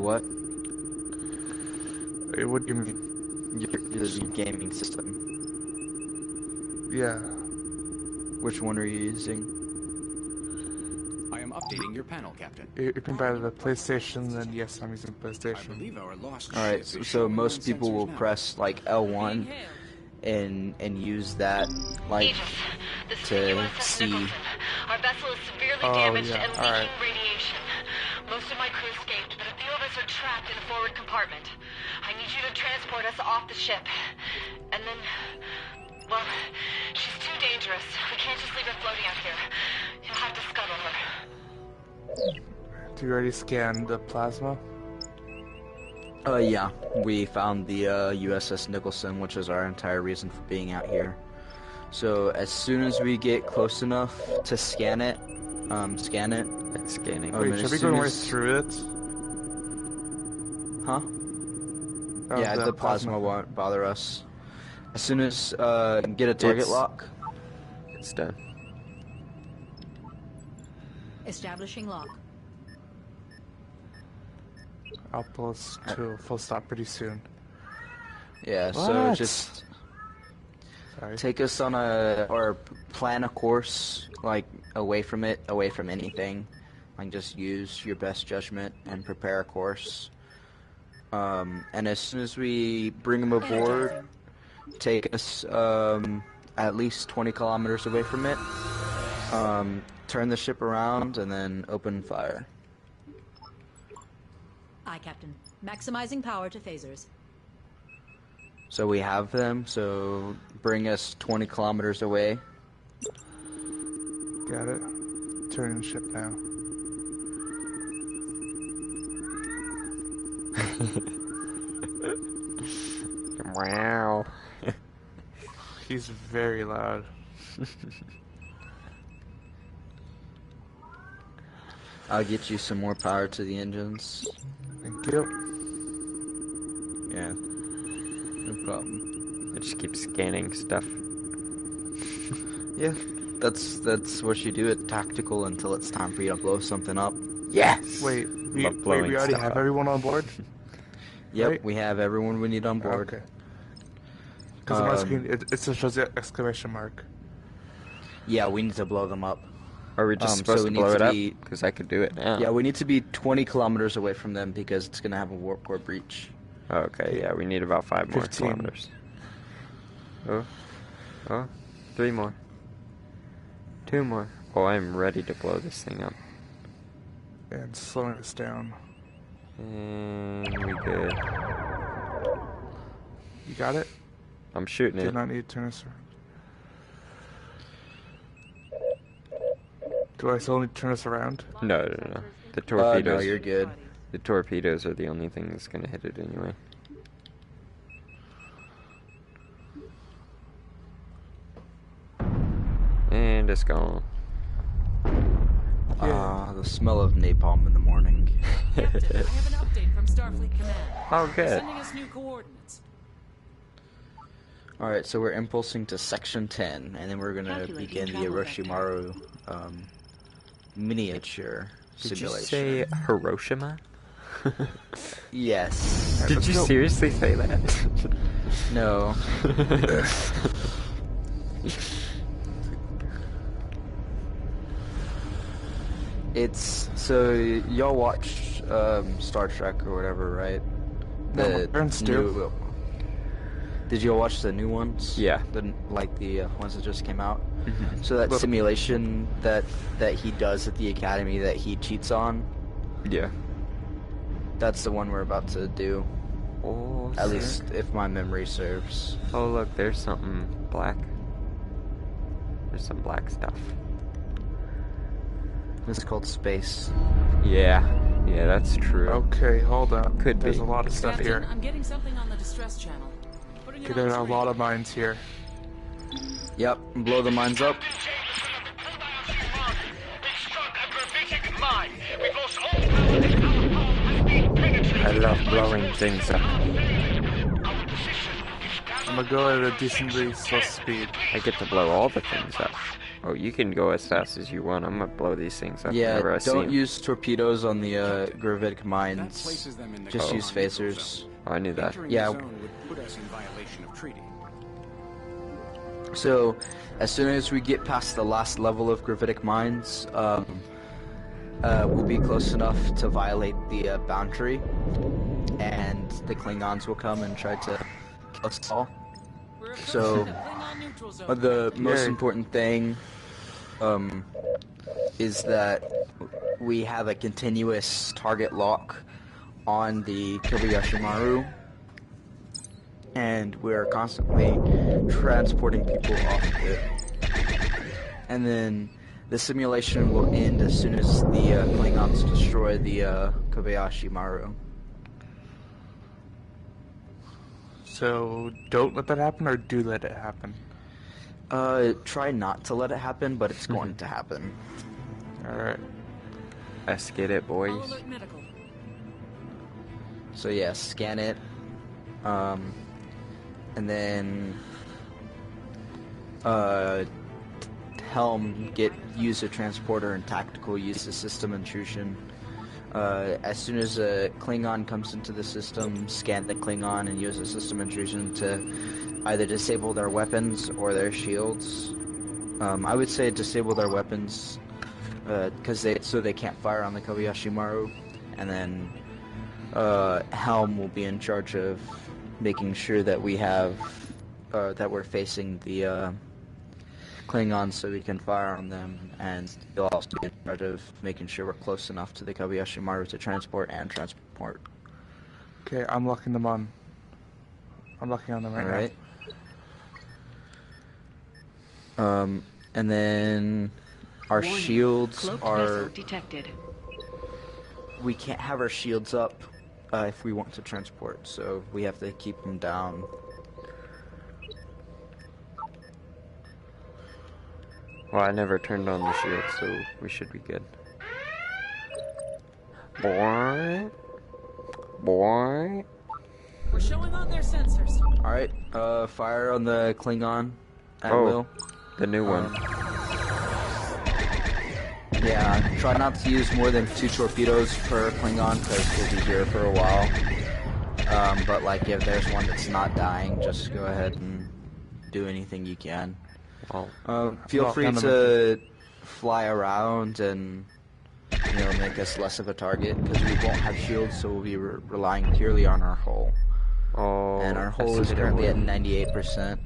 what? What do you mean? Your gaming system. Yeah. Which one are you using? I am updating your panel, Captain. You can buy the PlayStation, then yes, I'm using PlayStation. I believe our lost Alright, ship is so showing most on people will sensors now. press like L1 and use that like Aegis, this is to the USS see. Nicholson. Our vessel is severely Oh, damaged yeah, and leaking alright. radiation. Most of my crew escaped, but a few of us are trapped in the forward compartment. I need you to transport us off the ship. And then, well, she's too dangerous. We can't just leave her floating out here. You'll have to scuttle her. Do you already scan the plasma? Yeah, we found the USS Nicholson, which is our entire reason for being out here. So as soon as we get close enough to scan it, scan it. It's scanning. Wait, should we go right through it? Huh? Oh, Yeah, the plasma won't bother us. As soon as get a target lock. It's done. Establishing lock. I'll pull us to a full stop pretty soon. Yeah, so What? just Sorry. take us on or plan a course, like, away from it, away from anything. Like, just use your best judgment and prepare a course. And as soon as we bring them aboard, take us, at least 20 kilometers away from it, turn the ship around, and then open fire. Aye, Captain. Maximizing power to phasers. So we have them, so bring us 20 kilometers away. Got it. Turning ship now. Wow. He's very loud. I'll get you some more power to the engines. Thank you. Yeah. No problem. I just keep scanning stuff. Yeah. That's what you do at tactical until it's time for you to blow something up. Yes! Wait, we Love blowing already stuff have up. everyone on board? Yep, Right? we have everyone we need on board. Okay. Because on my screen, it still shows the exclamation mark. Yeah, we need to blow them up. Are we just so supposed we to need blow to it up? be- Because I could do it now. Yeah, we need to be 20 kilometers away from them because it's going to have a warp core breach. Okay, yeah, we need about 5 more 15. kilometers. Oh. 3 more. 2 more. Oh, I'm ready to blow this thing up. And slowing us down. And we good. You got it? I'm shooting Do it. not need to turn us around. Do I still need to turn us around? No. The torpedoes. No, you're good. The torpedoes are the only thing that's gonna hit it anyway. And it's gone. The smell of napalm in the morning. Captain, I have an update from Starfleet Command. Oh, They're good. sending us new coordinates. Alright, so we're impulsing to Section 10, and then we're going to Calculating begin the travel vector. Orochimaru miniature Did you simulation. say Hiroshima? Yes. Did you seriously say that? No. It's so y'all watch Star Trek or whatever, right? No, my parents do. Did you watch the new ones? Yeah. The ones that just came out. Mhm. So that Well- simulation that he does at the academy that he cheats on, Yeah. that's the one we're about to do. Oh, At sick. least if my memory serves. Oh, look, there's something black. There's some black stuff. It's called space. Yeah, that's true. Okay, hold on. Could There's be. a lot of stuff Captain, here. I'm getting something on the distress channel. Putting it Okay, on there are a screen. lot of mines here. Yep, blow the mines up. I love blowing things up. I'm gonna go at a decently slow speed. I get to blow all the things up. Oh, you can go as fast as you want. I'm gonna blow these things up whenever I Yeah, see don't 'em. use torpedoes on the gravitic That mines. places them in the Just command use control phasers. zone. Oh, I knew that. Entering Yeah. the zone would put us in violation of treaty. So, as soon as we get past the last level of gravitic mines, we'll be close enough to violate the boundary, and the Klingons will come and try to kill us all. We're approaching So, the Klingon neutral zone. the most Yay. important thing is that we have a continuous target lock on the Kobayashi Maru, and we're constantly transporting people off of it. And then the simulation will end as soon as the Klingons destroy the Kobayashi Maru. So, don't let that happen, or do let it happen? Try not to let it happen, but it's going to happen. Alright. Let's get it, All boys. alert medical. So yeah, scan it, and then helm, use a transporter, and tactical use the system intrusion. As soon as a Klingon comes into the system, scan the Klingon and use a system intrusion to either disable their weapons or their shields. I would say disable their weapons because they can't fire on the Kobayashi Maru, and then helm will be in charge of making sure that we have that we're facing the Klingons so we can fire on them, and he'll also be in charge of making sure we're close enough to the Kobayashi Maru to transport Okay, I'm locking them on. I'm locking on them right now. And then our Warning. shields Cloaked are... vessel detected. We can't have our shields up if we want to transport, so we have to keep them down. Well, I never turned on the shield, so we should be good. Boy. Boy. We're showing on their sensors. Alright, fire on the Klingon at will. The new one. Yeah, try not to use more than 2 torpedoes per Klingon, because we'll be here for a while. But like, if there's one that's not dying, just go ahead and do anything you can. Feel free to fly around and, you know, make us less of a target, because we won't have shields, so we'll be relying purely on our hull. And our hull is currently at 98%.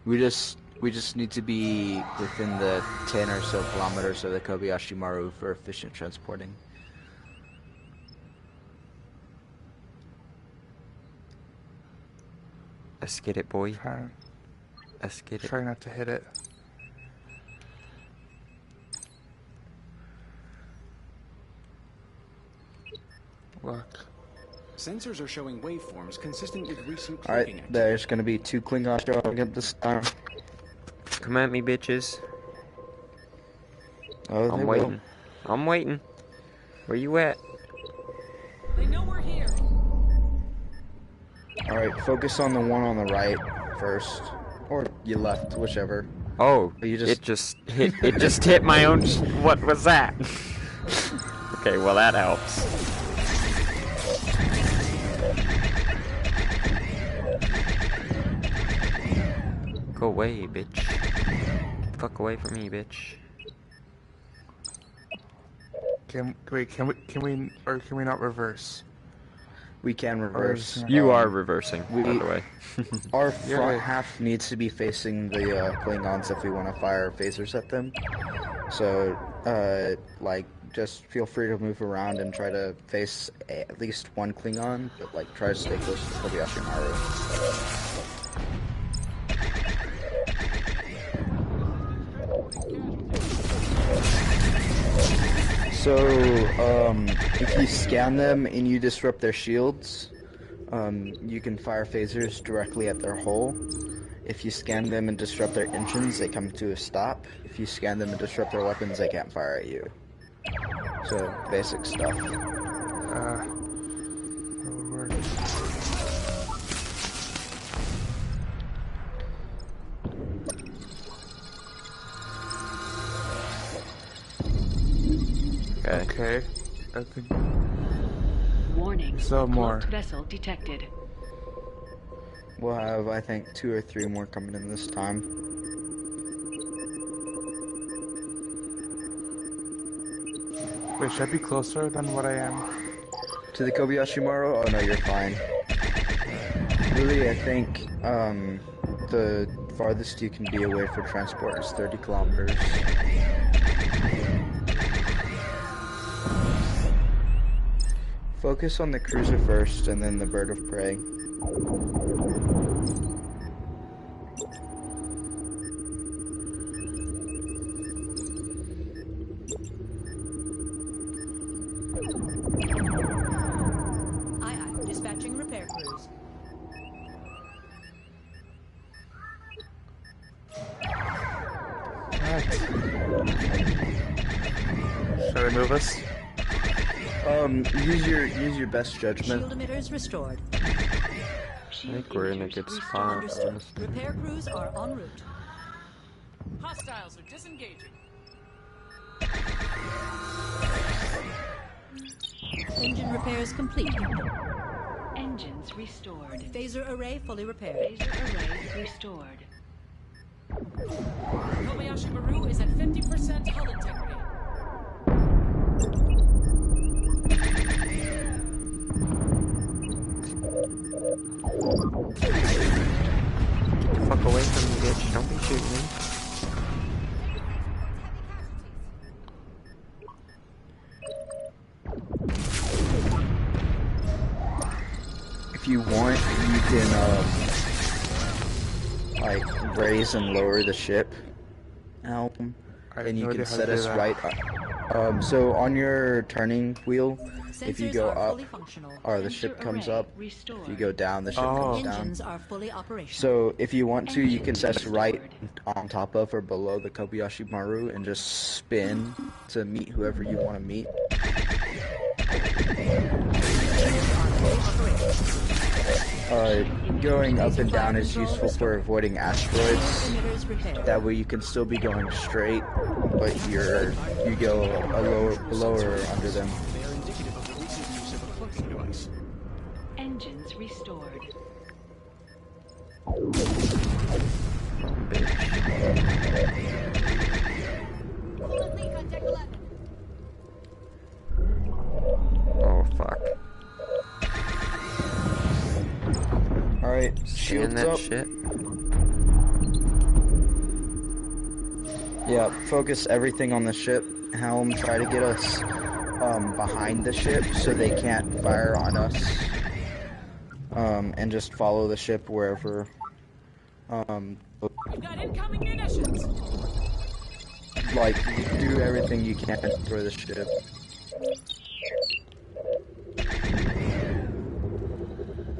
We just need to be within the 10 or so kilometers of the Kobayashi Maru for efficient transporting. Let's get it, boy. Let's get it. Try not to hit it. Look. Sensors are showing waveforms consistent with recent cloaking Alright, activity. there's gonna be 2 Klingons showing up this time. Come at me, bitches. Oh, I'm waiting. I'm waiting. Where you at? They know we're here. Alright, focus on the one on the right first. Or you left, whichever. Oh, you just... it just hit my own... What was that? Okay, well that helps. Go away, bitch. Get the fuck away from me, bitch. Can we not reverse? We can reverse. You are reversing, by the way. Our front half needs to be facing the Klingons if we want to fire phasers at them. So, like, just feel free to move around and try to face at least one Klingon, but like, try to stay close to Kobayashi Maru. So, if you scan them and you disrupt their shields, you can fire phasers directly at their hull. If you scan them and disrupt their engines, they come to a stop. If you scan them and disrupt their weapons, they can't fire at you. So, basic stuff. Okay. I think... Warning. So more. Cloaked vessel detected. We'll have, I think, 2 or 3 more coming in this time. Wait, should I be closer than what I am? To the Kobayashi Maru? Oh no, you're fine. Really, I think, the farthest you can be away for transport is 30 kilometers. Focus on the cruiser first, and then the bird of prey. Aye, dispatching repair crews. Should I move us? Use your best judgment. Shield emitters restored. I think we're in a good spot. Understood. Repair crews are en route. Hostiles are disengaging. Engine repairs complete. Engines restored. Phaser array fully repaired. Phaser array restored. Kobayashi Maru is at 50% hull integrity. Get the fuck away from me, bitch. Don't be shooting me. you want, you can like raise and lower the ship helm, and you can set us right. So on your turning wheel, if you go up, or the ship comes up. If you go down, the ship comes down. Engines are fully operational. So if you want to, you can set us right on top of or below the Kobayashi Maru and just spin to meet whoever you want to meet. Going up and down is useful for avoiding asteroids. That way you can still be going straight, but you go lower under them. Engines restored. Oh fuck. Alright, shields that up. Shit. Yeah, focus everything on the ship. Helm, try to get us behind the ship so they can't fire on us. And just follow the ship wherever. We've got incoming munitions. Like, do everything you can for the ship.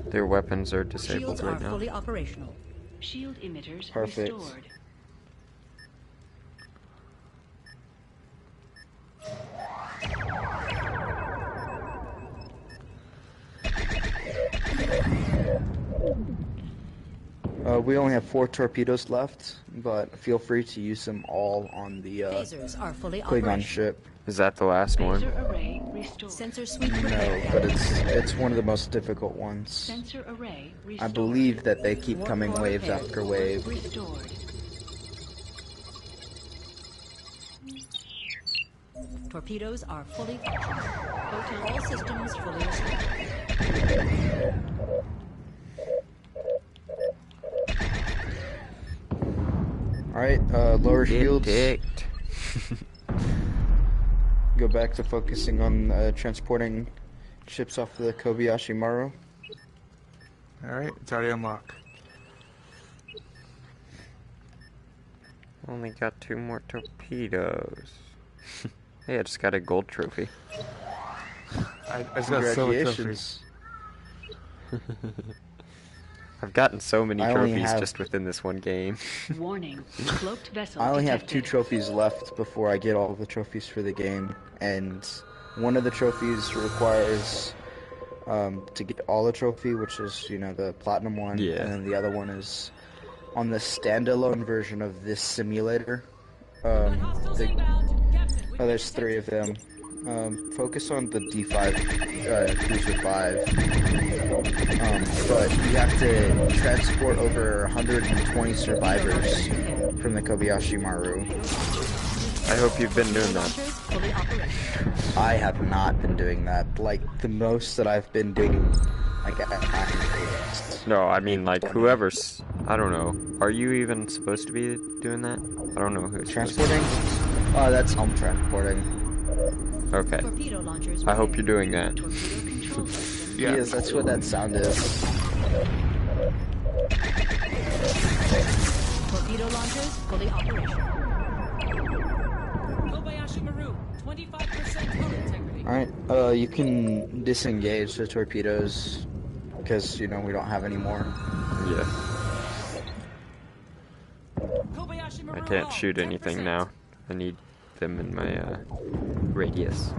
Their weapons are disabled Shields right are now. fully operational. Shield emitters Perfect. restored. We only have 4 torpedoes left, but feel free to use them all on the Phasers are fully Klingon operational. ship. Is that the last one? Sensor array restored. Sensor suite No, repaired. but it's one of the most difficult ones. Sensor array I restored. believe that they keep coming wave after wave. Restored. Torpedoes are fully functional. All systems fully restored. Alright, lower shields. Ticked. Go back to focusing on transporting ships off the Kobayashi Maru. Alright, it's already unlocked. Only got 2 more torpedoes. Hey, I just got a gold trophy. I just got so many trophies. Congratulations. I've gotten so many I only trophies have- just within this one game. Warning. Cloaked vessel I only have 2 detected. trophies left before I get all the trophies for the game, and one of the trophies requires to get all the trophy, which is, you know, the platinum one, Yeah. and then the other one is on the standalone version of this simulator. There's 3 of them. Focus on the D5 Cruiser 5. But you have to transport over 120 survivors from the Kobayashi Maru. I hope you've been doing that. Fully operational. I have not been doing that. Like, the most that I've been doing, like, No, I mean, like, whoever's... I don't know. Are you even supposed to be doing that? I don't know who's transporting? Oh, that's helm transporting. Okay. Torpedo launchers I hope you're doing that. Yeah. Yes, that's what that sound is. Torpedo launchers fully operational. Kobayashi Maru, 25% hull integrity. Alright, you can disengage the torpedoes, because, you know, we don't have any more. Yeah. Kobayashi Maru I can't hull, shoot anything 10%. now. I need them in my radius.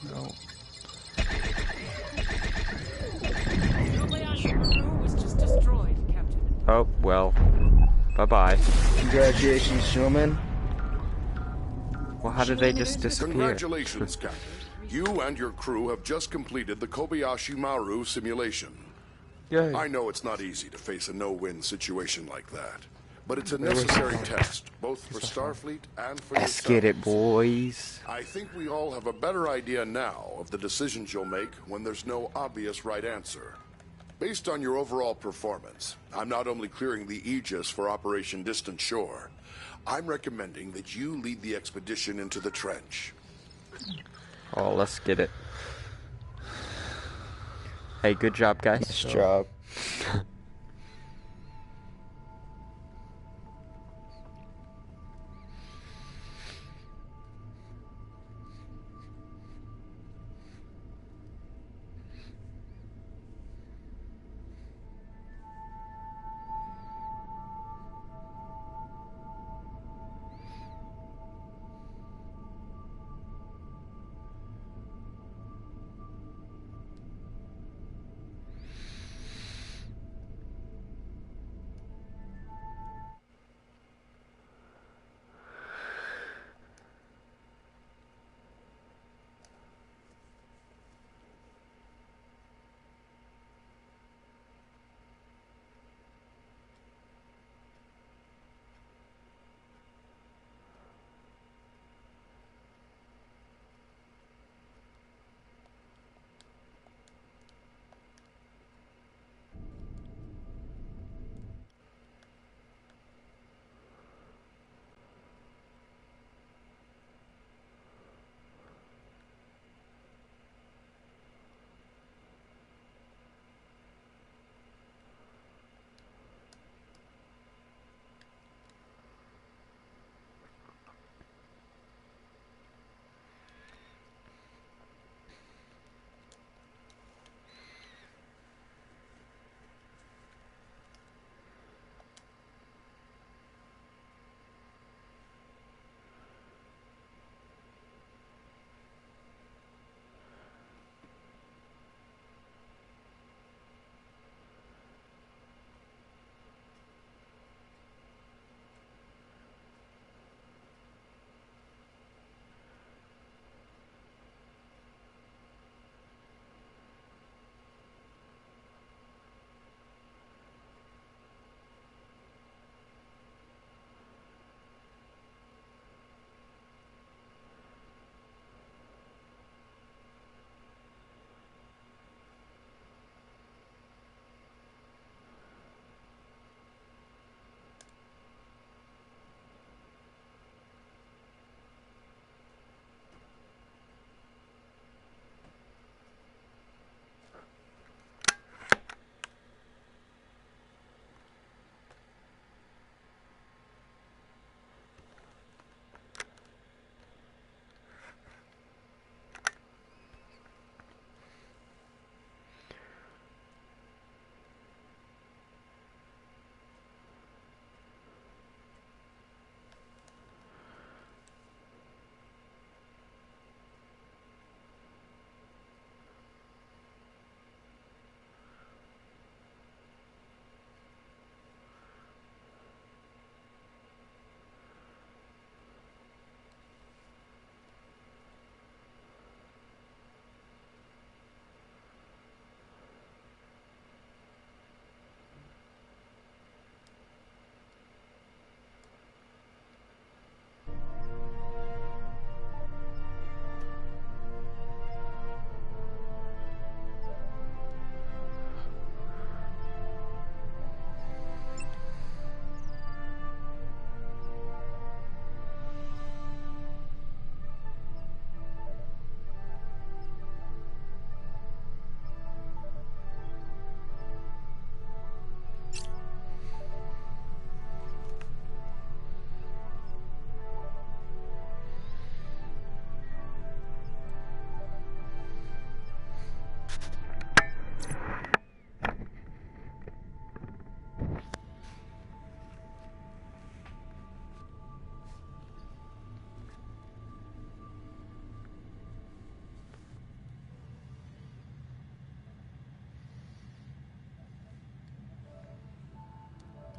No. Kobayashi Maru was just destroyed, Captain. Oh, well. Bye-bye. Congratulations, gentlemen. Well, how did they just disappear? Congratulations, Captain. You and your crew have just completed the Kobayashi Maru simulation. Yay. I know it's not easy to face a no-win situation like that, but it's a necessary test, both for Starfleet and for Let's yourselves. get it, boys. I think we all have a better idea now of the decisions you'll make when there's no obvious right answer. Based on your overall performance, I'm not only clearing the Aegis for Operation Distant Shore, I'm recommending that you lead the expedition into the trench. Oh, let's get it. Hey, good job, guys. Nice job.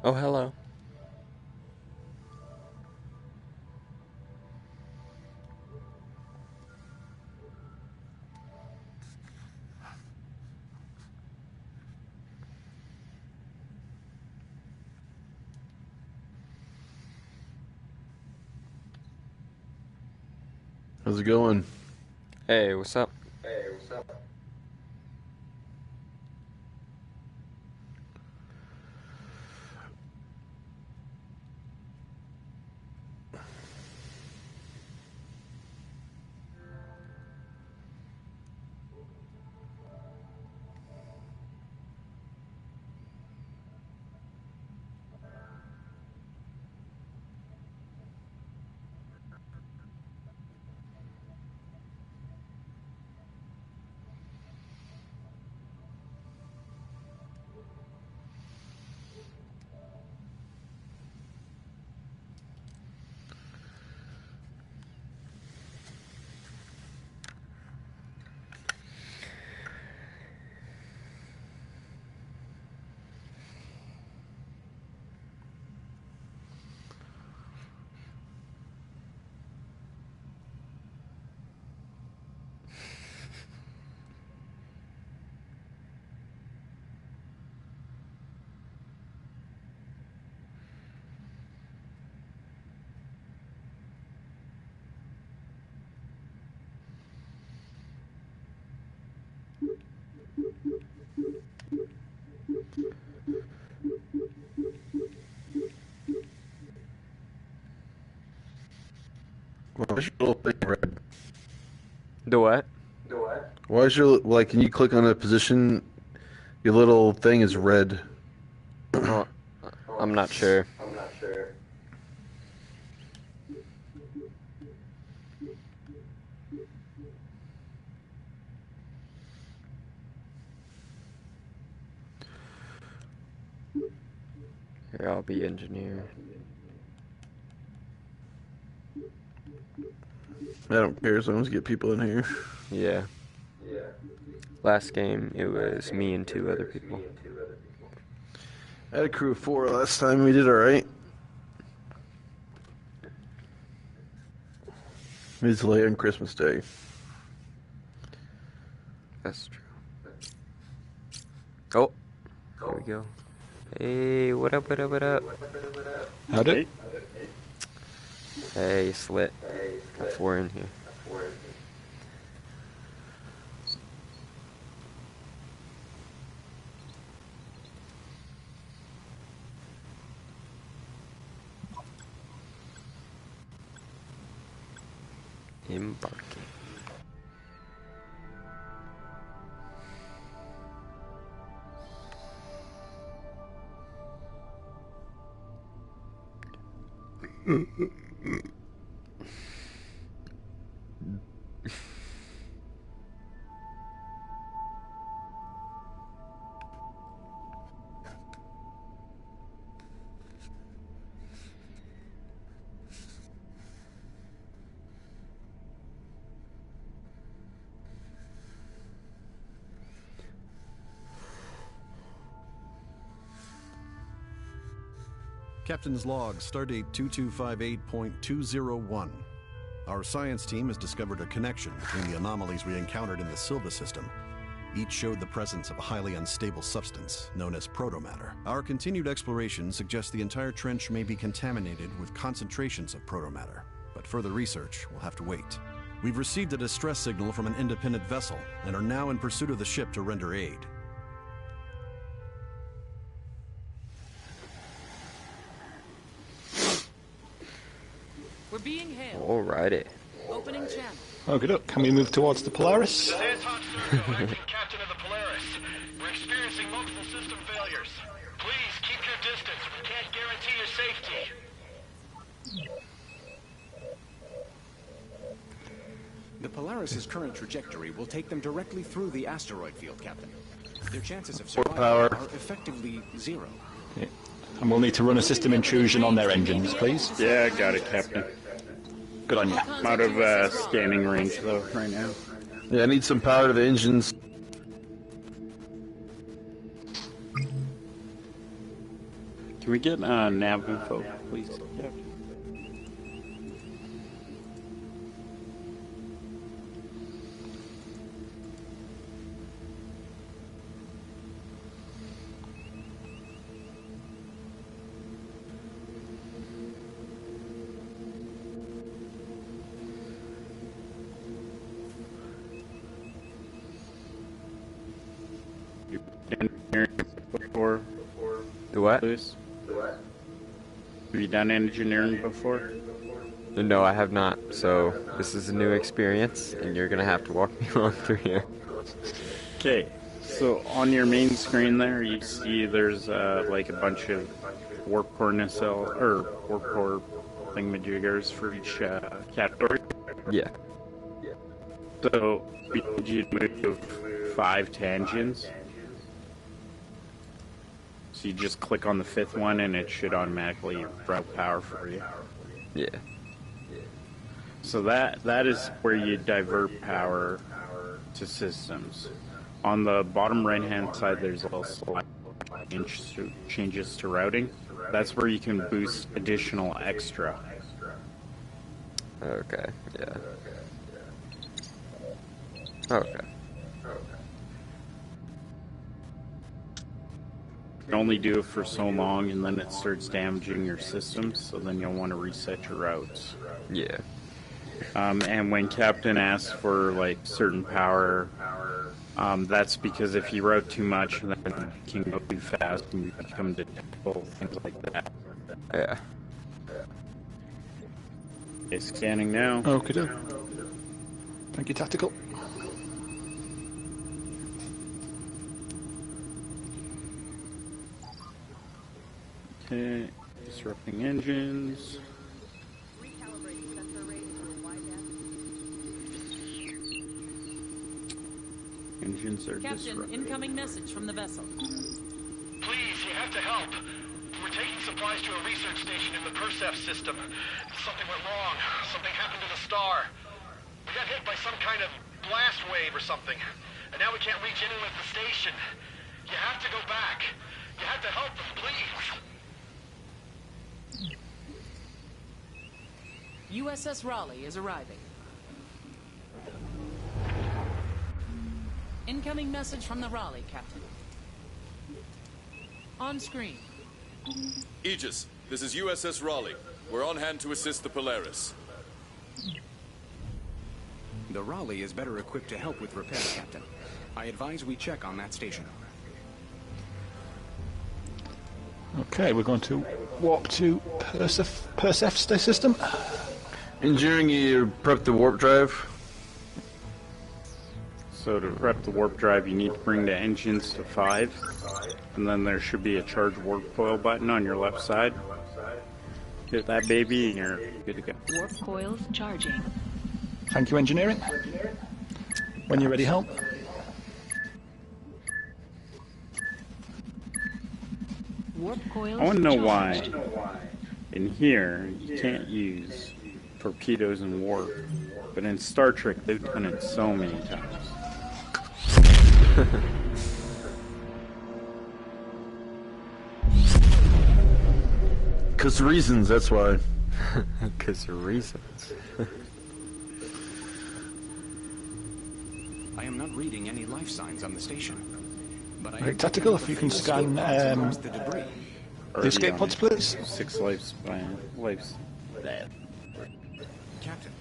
Oh, hello. How's it going? Hey, what's up? Hey, what's up? Why is your little thing red? The what? Why is your, like, can you click on a position? Your little thing is red. Oh, I'm not sure. Here, I'll be engineer. I don't care as long as we get people in here. Yeah. Last game, it was me and 2 other people. I had a crew of 4 last time. We did alright. It's late on Christmas Day. That's true. Oh, there we go. Hey, what up, what up, what up? Howdy. Hey, Slit. Got 4 in here. Embarking. Captain's log, Stardate 2258.201. Our science team has discovered a connection between the anomalies we encountered in the Silva system. Each showed the presence of a highly unstable substance known as protomatter. Our continued exploration suggests the entire trench may be contaminated with concentrations of protomatter, but further research will have to wait. We've received a distress signal from an independent vessel and are now in pursuit of the ship to render aid. We're being hailed. Alrighty. Opening channel. Okay, look, can we move towards the Polaris? This is Hot Circle, acting captain of the Polaris. We're experiencing multiple system failures. Please keep your distance. We can't guarantee your safety. The Polaris's current trajectory will take them directly through the asteroid field, Captain. Their chances of survival are effectively 0. Yeah. And we'll need to run a system intrusion on their engines, please. Yeah, got it, Captain. Good on you. I'm out of scanning range, though, right now. Yeah, I need some power to the engines. Can we get nav info, please, Captain? Before the what? Lewis? Have you done engineering before? No, I have not. So this is a new experience, and you're gonna have to walk me along through here. Okay, so on your main screen there, you see there's like a bunch of warp core nacelle or warp core thingamajiggers for each category. Yeah. So we need you to move 5 tangents. So you just click on the 5th one and it should automatically route power for you. Yeah. So that is where you divert power to systems. On the bottom right hand side there's also changes to routing. That's where you can boost additional extra. Okay, yeah. Okay. You can only do it for so long and then it starts damaging your systems, so then you'll want to reset your routes. Yeah. And when Captain asks for like certain power That's because if you route too much, then you can go too fast and you become detectable, things like that. Yeah. Okay, scanning now. Okay, thank you, Tactical. Okay, disrupting engines. Engines are Captain, disrupted. incoming message from the vessel. Please, you have to help. We're taking supplies to a research station in the Persef system. Something went wrong. Something happened to the star. We got hit by some kind of blast wave or something. And now we can't reach anyone at the station. You have to go back. You have to help them, please. USS Raleigh is arriving. Incoming message from the Raleigh, Captain. On screen. Aegis, this is USS Raleigh. We're on hand to assist the Polaris. The Raleigh is better equipped to help with repairs, Captain. I advise we check on that station. Okay, we're going to warp to Persef system. Engineering, you prep the warp drive. So to prep the warp drive, you need to bring the engines to 5, and then there should be a charge warp coil button on your left side. Hit that baby, and you're good to go. Warp coils charging. Thank you, engineering. When you're ready, help. Warp coils I want to know charged. why in here you can't use torpedoes and warp, but in Star Trek they've done it so many times. Cause reasons, that's why. Cause reasons. I am not reading any life signs on the station. But I Right, Tactical, if you can scan the debris. the escape pods, please. 6 lives. There. Captain,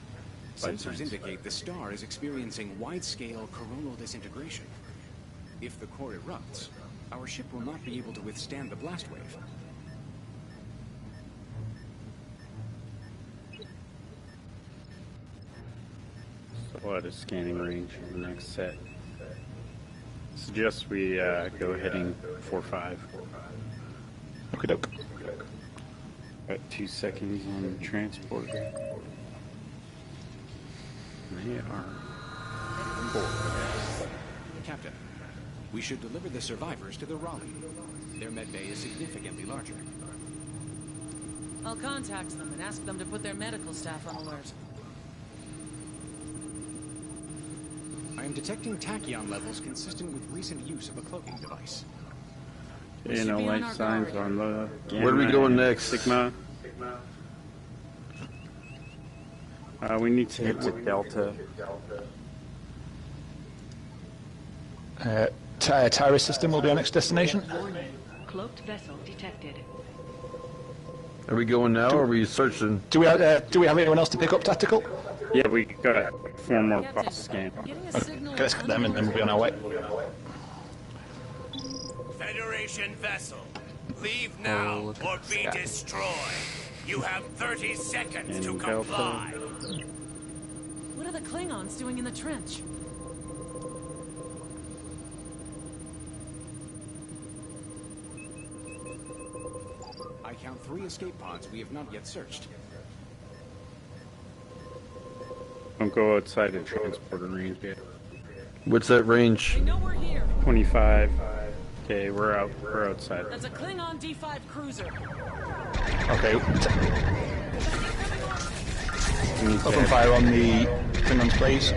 sensors indicate the star is experiencing wide-scale coronal disintegration. If the core erupts, our ship will not be able to withstand the blast wave. So at a scanning range in the next set. Suggest we go heading 4-5. Okay, doke. Got 2 seconds on transport. They are Captain, we should deliver the survivors to the Raleigh. Their med bay is significantly larger. I'll contact them and ask them to put their medical staff on alert. I am detecting tachyon levels consistent with recent use of a cloaking device. Okay, no light signs on the Gamma. Where are we going next? Sigma. We need to hit to Delta. Tyrus system will be our next destination. Warning. Cloaked vessel detected. Are we going now, or are we searching? Do we have anyone else to pick up, Tactical? Yeah, we got 4 more cross scan. Okay, let's get them and then we'll be on our way. Federation vessel, leave now or be destroyed. You have 30 seconds to comply. What are the Klingons doing in the trench? I count 3 escape pods we have not yet searched. Don't go outside the transporter range yet. What's that range? They know we're here. 25. Okay, we're out. We're outside. That's a Klingon D5 cruiser. Okay. Open fire on the Klingons, please.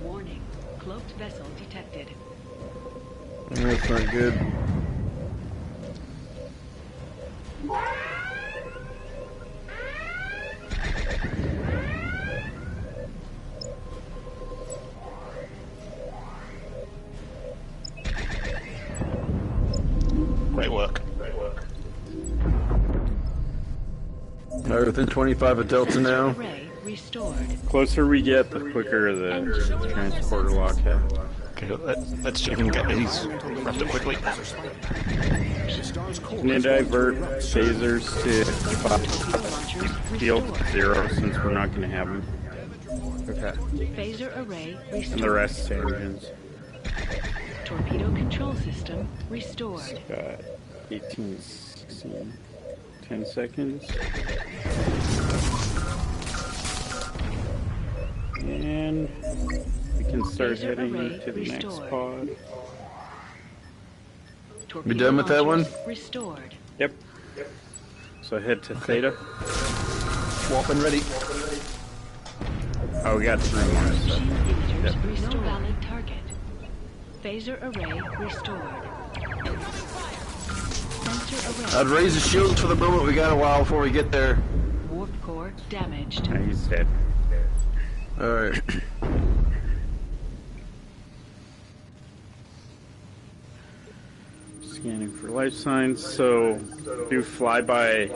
Warning. Cloaked vessel detected. That's not good. Great work. Alright, within 25 of Delta now. Array restored. Closer we get, the quicker the transporter lock has. Okay, let's check and get these wrapped up quickly. Can you divert phasers to field 0 since we're not going to have them? Okay. Phaser array And restored. the rest to engines. Torpedo control system restored. Got 18, 16, 10 seconds. And we can start Phaser heading array to the next restored. pod. Torpedo done with that one? launchers Restored. Yep. So head to Theta. Warp and ready. Oh, we got 3 more. So. Yep. No valid target. Phaser array restored. Sensor array. I'd raise the shields for the moment. We got a while before we get there. Warp core damaged. No, he's dead. Alright. Scanning for life signs. So do flyby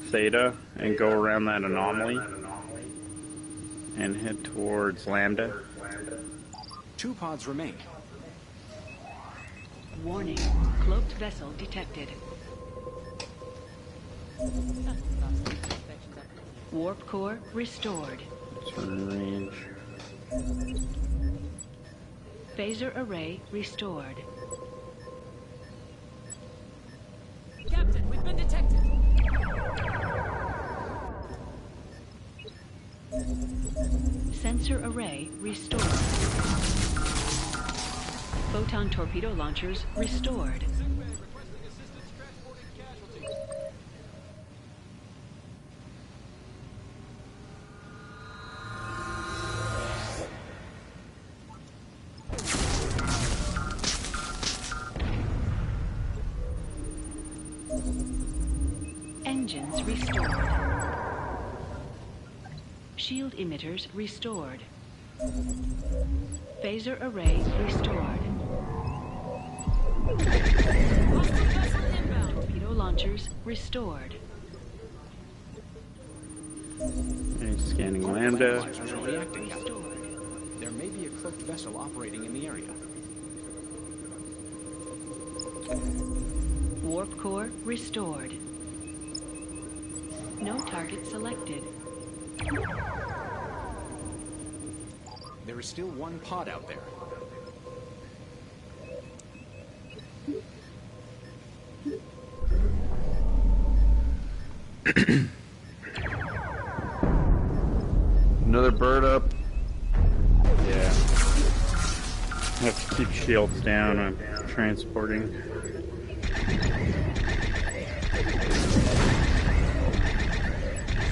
Theta and go around that anomaly and head towards Lambda. 2 pods remain. Warning. Cloaked vessel detected. Warp core restored. Turn range. Phaser array restored. Captain, we've been detected. Sensor array restored. Photon torpedo launchers restored. Engines restored. Shield emitters restored. Phaser array restored. Torpedo launchers restored. Okay, scanning Lambda. Analyzers are reacting, Captain. There may be a cloaked vessel operating in the area. Warp core restored. No target selected. There is still 1 pod out there. Another bird up. Yeah. Have to keep shields down. I'm transporting.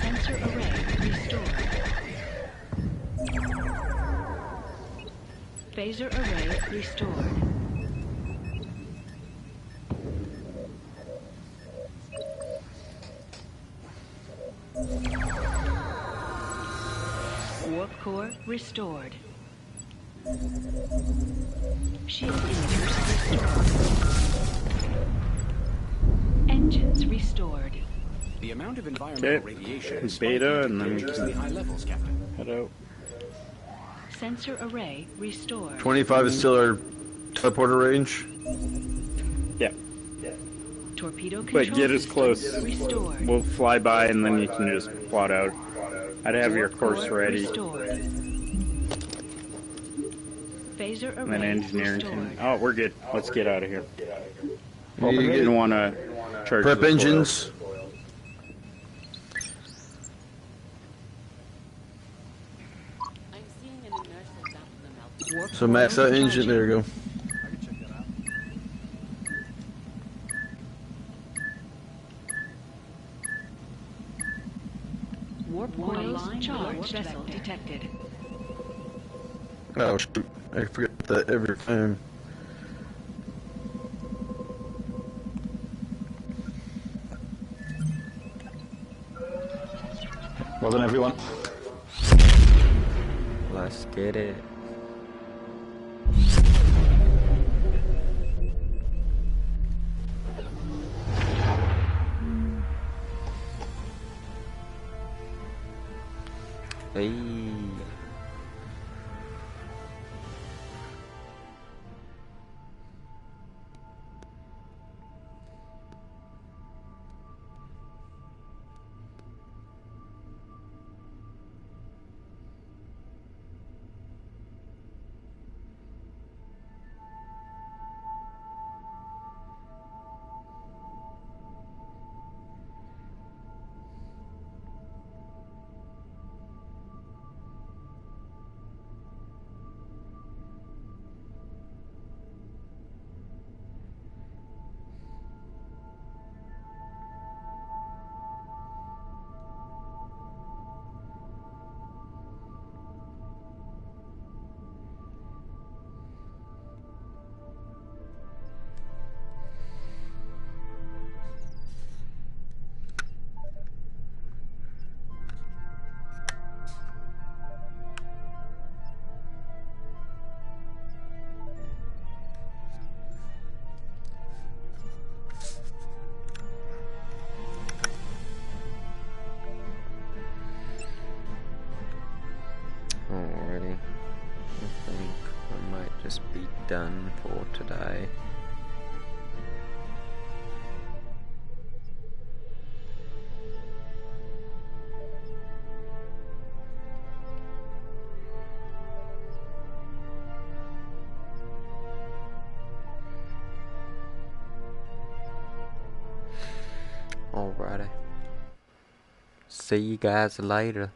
Sensor array restored. Phaser array restored. Warp core restored. Shield emitters restored. Engines restored. The amount of environmental radiation is Beta, and then we dangerously high levels, Captain. head out. Sensor array restored. 25 is still our teleporter range. Yeah. Torpedo control But get as system close. Restored. We'll fly by and then you can just plot out. I'd have your Warp course core ready. Restored. Phaser And then array engineering restored. can. Oh, we're good. Let's get out of here. You We get- didn't want to charge Prep the soil. engines. Warp So max core out engine. charging. There you go. Warp coils charged vessel detected. Oh shoot! I forget that every time. Well done, everyone. Let's get it. Hey. Alrighty, I think I might just be done for today. Alrighty, see you guys later.